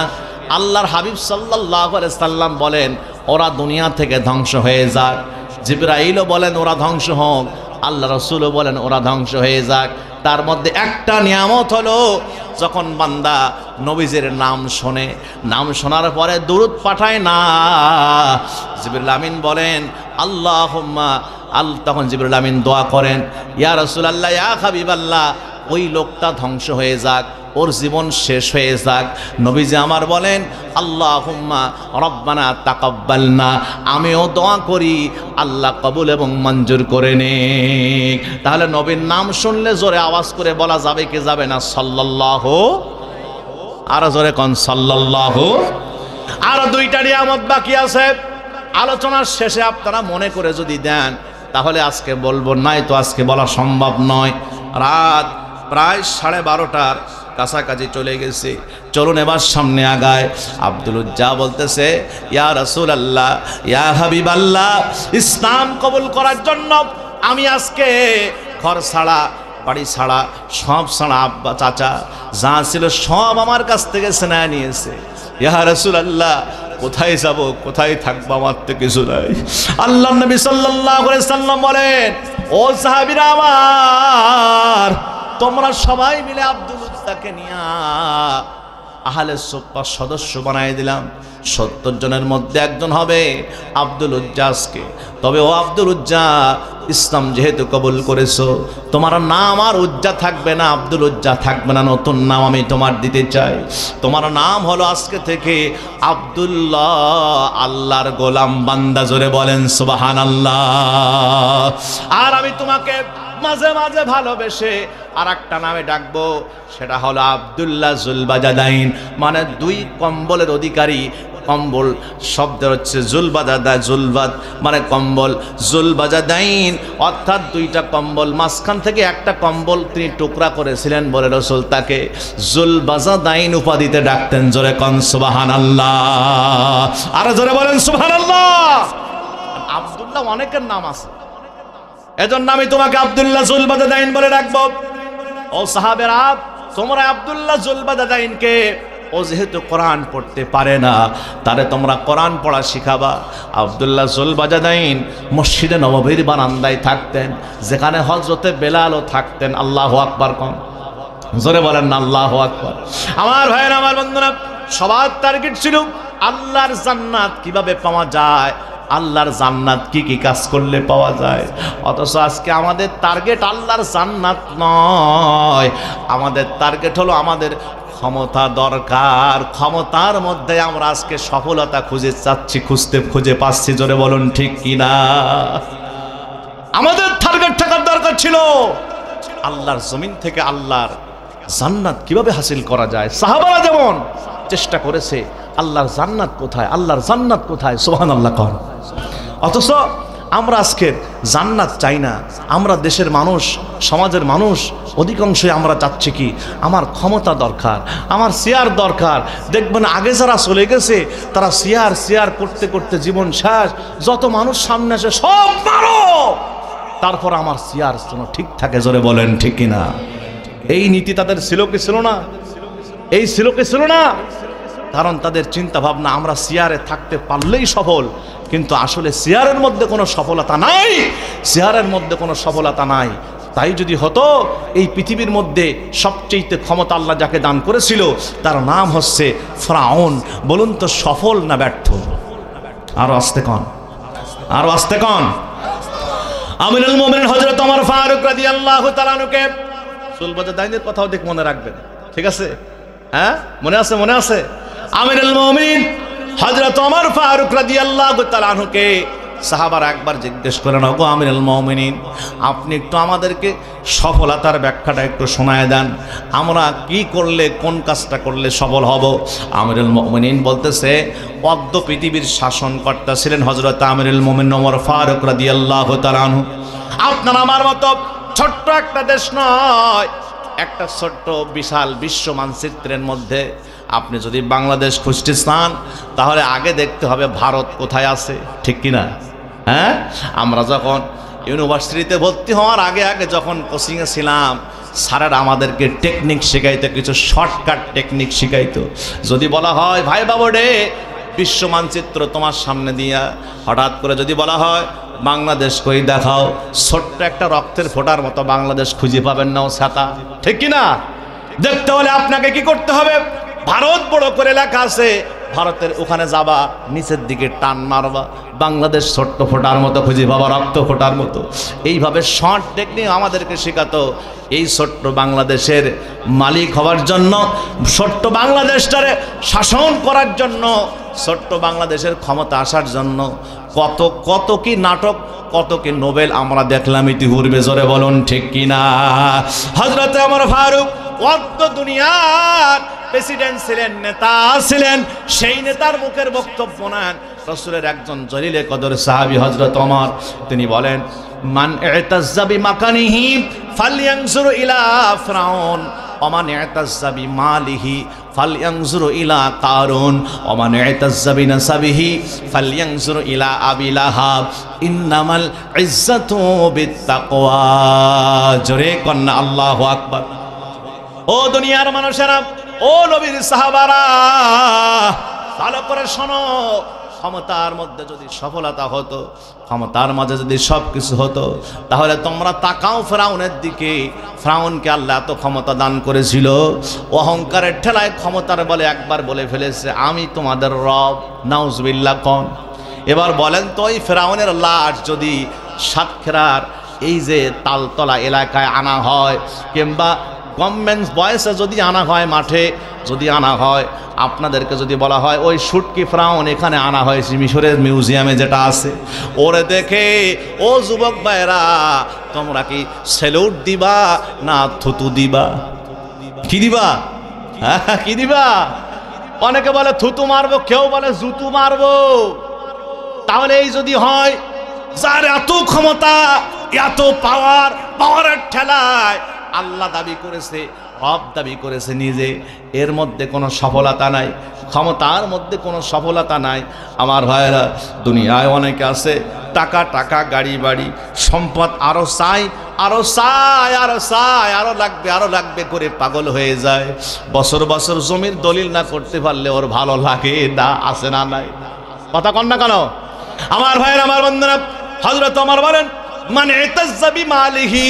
আল্লাহর হাবিব সাল্লাল্লাহু আলাইহি সাল্লাম বলেন ওরা দুনিয়া থেকে ধ্বংস হয়ে যাক। জিবরাইলও বলেন ওরা ধ্বংস হোক, আল্লাহ রাসূলও বলেন ওরা ধ্বংস হয়ে যাক। তার মধ্যে একটা নিয়ামত হলো যখন বান্দা নবীজির নাম শোনে, নাম শোনার পরে দুরূদ পাঠায় না। জিবরিল আমিন বলেন আল্লাহুম্মা তখন জিবরিল আমিন দোয়া করেন ইয়া রাসূলুল্লাহ, ইয়া হাবিবাল্লাহ, ওই লোকটা ধ্বংস হয়ে যাক, ওর জীবন শেষ হয়ে যাক। নবীজি আমার বলেন আল্লাহুম্মা রব্বানা তাকাব্বালনা, আমিও দোয়া করি আল্লাহ কবুল এবং মঞ্জুর করে নিক। তাহলে নবীর নাম শুনলে জোরে আওয়াজ করে বলা যাবে কি যাবে না? সাল্লাল্লাহু, আর জোরে কোন সাল্লাল্লাহু। আর দুইটা নিয়ামত বাকি আছে, আলোচনার শেষে আপনারা মনে করে যদি দেন তাহলে আজকে বলবো, নাই তো আজকে বলা সম্ভব নয়। রাত প্রায় 12:30টার কাছাকাছি চলে গেছে। চলুন এবার সামনে আগায়। আব্দুল উজ্জা বলতেছে ইয়া রাসূলুল্লাহ, ইয়া হাবিবাল্লাহ, ইসলাম কবুল করার জন্য আমি আজকে ঘর ছাড়া বাড়ি ছাড়া সব ছাড়া, আব্বা চাচা যা ছিল সব আমার কাছ থেকে সেনা নিয়েছে। ইয়া রাসূলুল্লাহ, কোথায় যাব, কোথায় থাকবো, আমার তো কিছু নাই। আল্লাহ নবী সাল্লাল্লাহু আলাইহি সাল্লাম বলেন ও সাহাবীরা আমার, তোমরা সবাই মিলে আব্দুল উজ্জাকে নিয়া আহলে সুফফার সদস্য বানাই দিলাম। 70 জনের মধ্যে একজন হবে আব্দুল উজ্জা আজকে। তবে ও আব্দুল উজ্জা, ইসলাম যেহেতু কবুল করেছো, তোমার নাম আর উজ্জা থাকবে না, আব্দুল উজ্জা থাকবে না, নতুন নাম আমি তোমার দিতে চাই। তোমার নাম হলো আজকে থেকে আব্দুল্লাহ, আল্লাহর গোলাম বান্দা। জোরে বলেন সুবহানাল্লাহ। আর আমি তোমাকে মাঝে মাঝে ভালোবেসে আর একটা নামে ডাকবো, সেটা হলো আব্দুল্লাহ জুলবাজাদাইন, মানে দুই কম্বলের অধিকারী। কম্বল শব্দের হচ্ছে জুলবাজাদা, জুলবাদ মানে কম্বল, জুলবাজাদাইন অর্থাৎ দুইটা কম্বল, মাঝখান থেকে একটা কম্বল তিনি টুকরা করেছিলেন বলে রাসূল তাকে জুলবাজাদাইন উপাধিতে ডাকতেন। জোরে কোন সুবহানাল্লাহ, আর জোরে বলেন সুবহানাল্লাহ। আব্দুল্লাহ অনেকের নাম আছে, এজন্য আমি তোমাকে আব্দুল্লাহ জুলবাজাদাইন বলে ডাকবো। ও সাহাবেরা, তোমরা আব্দুল্লাহ জুলবাজাদাইনকে, ও যেহেতু কোরআন পড়তে পারে না, তারে তোমরা কোরআন পড়া শিখাবা। আব্দুল্লাহ জুলবাজাদাইন মসজিদে নববীর বারান্দায় থাকতেন, যেখানে হযরতে বেলালও থাকতেন। আল্লাহু আকবার কোন, জোরে বলেন না আল্লাহু আকবার। আমার ভাইয়েরা, আমার বন্ধুরা, সবার টার্গেট ছিল আল্লাহর জান্নাত কিভাবে পাওয়া যায়, আল্লাহর জান্নাত কি কি কাজ করলে পাওয়া যায়। অথচ আজকে আমাদের টার্গেট আল্লাহর জান্নাত নয়, আমাদের টার্গেট হলো আমাদের ক্ষমতা দরকার। ক্ষমতার মধ্যে আমরা আজকে সফলতা খুঁজে চাচ্ছি, খুঁজে পাচ্ছি। জোরে বলুন ঠিক কিনা? আমাদের টার্গেট থাকার দরকার ছিল আল্লাহর জমিন থেকে আল্লাহর জান্নাত কিভাবে হাসিল করা যায়। সাহাবারা যেমন চেষ্টা করেছে, আল্লাহর জান্নাত কোথায়, আল্লাহর জান্নাত কোথায়, সুবহানাল্লাহ কর। অথচ আমরা আজকে জান্নাত চাই না। আমরা দেশের মানুষ, সমাজের মানুষ অধিকাংশই আমরা চাচ্ছি কি, আমার ক্ষমতা দরকার, আমার শেয়ার দরকার। দেখবেন আগে যারা চলে গেছে তারা শেয়ার করতে করতে জীবন শেষ। যত মানুষ সামনে আসে সব মারো, তারপর আমার শেয়ার যেন ঠিক থাকে। জোরে বলেন ঠিক কিনা? এই নীতি তাদের ছিল কি ছিল না? এই ছিল কি ছিল না? কারণ তাদের চিন্তা ভাবনা আমরা শেয়ারে থাকতে পারলেই সফল, কিন্তু আসলে শেয়ারের মধ্যে কোনো সফলতা নাই, শেয়ারের মধ্যে কোনো সফলতা নাই। তাই যদি হতো, এই পৃথিবীর মধ্যে সবচেয়ে ক্ষমতা আল্লাহ যাকে দান করেছিল তার নাম হচ্ছে ফিরআউন। বলুন তো সফল না ব্যর্থ? আরো আস্তে কন, আরো আস্তে কন। আমিরুল মুমিনিন হযরত ওমর ফারুক রাদিয়াল্লাহু তাআলা আনহুকে সুলবাদের দাইনের কথাও দেখ মনে রাখবেন, ঠিক আছে? হ্যাঁ, মনে আছে, মনে আছে? আমিরুল মুমিনিন হযরত ওমর ফারুক রাদিয়াল্লাহু তাআলা আনহুকে সাহাবারা একবার জিজ্ঞেস করেন, ওগো আমিরুল মুমিনিন, আপনি একটু আমাদেরকে সফলতার ব্যাখ্যাটা একটু শোনায় দেন, আমরা কি করলে, কোন কাজটা করলে সফল হব? আমিরুল মুমিনিন বলতেছে, অদ্য পৃথিবীর শাসনকর্তা ছিলেন হযরত আমিরুল মুমিনিন ওমর ফারুক রাদিয়াল্লাহু তাআলা আনহু। আপনার আমার মতো ছোট্ট একটা দেশ নয়, একটা ছোট্ট বিশাল বিশ্ব মানচিত্রের মধ্যে আপনি যদি বাংলাদেশ খুঁজতে চান তাহলে আগে দেখতে হবে ভারত কোথায় আছে, ঠিক কিনা? হ্যাঁ, আমরা যখন ইউনিভার্সিটিতে ভর্তি হওয়ার আগে আগে যখন কোচিংয়ে ছিলাম, স্যারেরা আমাদেরকে টেকনিক শেখাইতো, কিছু শর্টকাট টেকনিক শিখাইতো। যদি বলা হয় ভাই বাবু রে বিশ্ব মানচিত্র তোমার সামনে দিয়া, হঠাৎ করে যদি বলা হয় বাংলাদেশ কই দেখাও, ছোট্ট একটা রক্তের ফোঁটার মতো বাংলাদেশ খুঁজে পাবেন না, ও ছাতা, ঠিক কিনা? দেখতে হলে আপনাকে কি করতে হবে? ভারত বড় করে লেখা আছে, ভারতের ওখানে যাবা, নিচের দিকে টান মারবা, বাংলাদেশ ছোট্ট ফোঁটার মতো খুঁজে পাবা, রক্ত ফোঁটার মতো। এইভাবে শর্ট টেকনিক আমাদেরকে শেখাতো। এই ছোট্ট বাংলাদেশের মালিক হওয়ার জন্য, ছোট্ট বাংলাদেশটারে শাসন করার জন্য, ছোট্ট বাংলাদেশের ক্ষমতা আসার জন্য কত কত কি নাটক, কত কি নোবেল আমরা দেখলাম ইতিপূর্বে, জোরে বলুন ঠিক কিনা? হযরত ওমর ফারুক অর্ধ দুনিয়ার প্রেসিডেন্ট ছিলেন, নেতা ছিলেন। সেই নেতার মুখের বক্তব্য নেন রাসূলের একজন জলিলে কদর সাহাবী হযরত ওমর। তিনি বলেন, মান ইতাজ্জা বিমাকানিহি ফালয়ানজুর ইলা ফিরআউন ওয়া মান ইতাজ্জা বিমালিহি ফালয়ানজুর ইলা কারুন ওয়া মান ইতাজ্জা বিনাসাবিহি ফালয়ানজুর ইলা আবি লাহাব ইন্নামাল ইজ্জাতু বিত্তাকওয়া। জোরে কন্না আল্লাহু আকবার। ও দুনিয়ার মানুষেরা, ও নবীর সাহাবারা, ভালো করে শোনো। ক্ষমতার মধ্যে যদি সফলতা হতো, ক্ষমতার মাঝে যদি সব কিছু হতো, তাহলে তোমরা তাকাও ফিরআউনের দিকে। ফিরআউনকে আল্লাহ এত ক্ষমতা দান করেছিল, অহংকারের ঠেলায় ক্ষমতার বলে একবার বলে ফেলেছে আমি তোমাদের রব। নাউজুবিল্লাহ কোন। এবার বলেন তো, ওই ফিরআউনের লাশ যদি সাতক্ষীরার এই যে তালতলা এলাকায় আনা হয়, কিংবা গভর্নমেন্ট বয়সে যদি আনা হয়, মাঠে যদি আনা হয়, আপনাদেরকে যদি বলা হয় ওই শুটকি ফিরআউন এখানে আনা হয়েছে মিশরের মিউজিয়ামে যেটা আছে, ওরে দেখে ও যুবক ভাইরা তোমরা কি স্যালুট দিবা না থুতু দিবা? কি দিবা? হ্যাঁ, কি দিবা? অনেকে বলে থুতু মারবো, কেউ বলে জুতু মারবো। তাহলে এই যদি হয়, যার এত ক্ষমতা, এত পাওয়ার, পাওয়ারের ঠেলায় আল্লাহ দাবি করেছে, রব দাবি করেছে নিজে, এর মধ্যে কোনো সফলতা নাই, ক্ষমতার মধ্যে কোনো সফলতা নাই। আমার ভাইয়েরা, দুনিয়ায় অনেকে আছে টাকা টাকা, গাড়ি বাড়ি, সম্পদ, আরো চাই, আরো চাই, আরো চাই, আরো লাগবে, আরো লাগবে করে পাগল হয়ে যায়। বছর বছর জমির দলিল না করতে পারলে ওর ভালো লাগে না, আছে না নাই? কথা কন না কেন? আমার ভাইয়েরা, আমার বন্ধুরা, হযরত ওমর বলেন, মান ইতাজ্জা বিমালিহি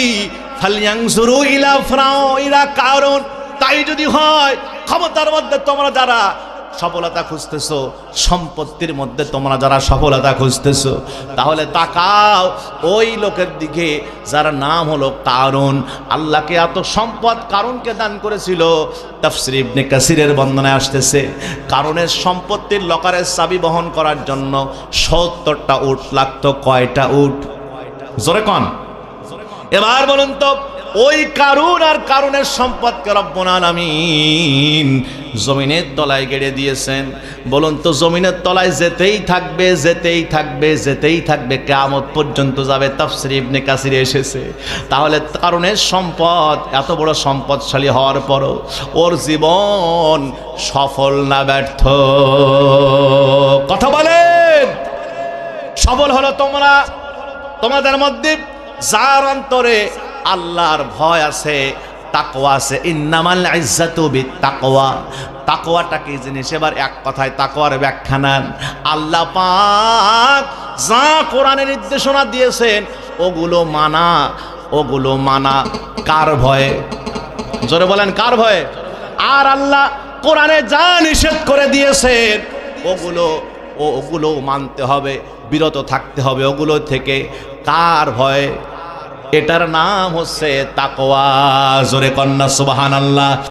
ফালয়ানজুরু ইলা ফিরআউন ইলা কারুন। তাই যদি হয়, ক্ষমতার মধ্যে তোমরা যারা সফলতা খুঁজতেছো, সম্পত্তির মধ্যে তোমরা যারা সফলতা খুঁজতেছো, তাহলে তাকাও ওই লোকের দিকে যার নাম হলো কারুন। আল্লাহকে এত সম্পদ কারুনকে দান করেছিল। তাফসীর ইবনে কাসিরের বর্ণনায় আসতেছে, কারুনের সম্পত্তির লকারের চাবি বহন করার জন্য ৭০টা উট লাগতো। কয়টা উট? জোরে কন। এবার বলুন তো, ওই কারুন আর কারুনের সম্পদকে রব্বুল আলামিন জমিনের তলায় গেড়ে দিয়েছেন। বলুন তো, জমিনের তলায় যেতেই থাকবে, যেতেই থাকবে, যেতেই থাকবে, কিয়ামত পর্যন্ত যাবে। তাফসীর ইবনে কাসিরে এসেছে। তাহলে কারুনের সম্পদ, এত বড় সম্পদশালী হওয়ার পরও ওর জীবন সফল না ব্যর্থ? কথা বলেন। সফল হলো তোমরা, তোমাদের মধ্যে যার অন্তরে আল্লাহর ভয় আছে, তাকওয়া আছে। ইন্নামাল ইজ্জাতু বিত্তাকওয়া। তাকওয়াটা কি জিনিস? এবার এক কথায় তাকওয়ার ব্যাখ্যা নেন। আল্লাহ পাক যা কোরআনে নির্দেশনা দিয়েছেন ওগুলো মানা, ওগুলো মানা কার ভয়ে? জোরে বলেন কার ভয়ে? আর আল্লাহ কোরআনে যা নিষেধ করে দিয়েছেন ওগুলো মানতে হবে, বিরত থাকতে হবে ওগুলো থেকে। কার ভয়ে? এটার নাম হচ্ছে তাকওয়া। জোরে কন্যা সুবহানাল্লাহ।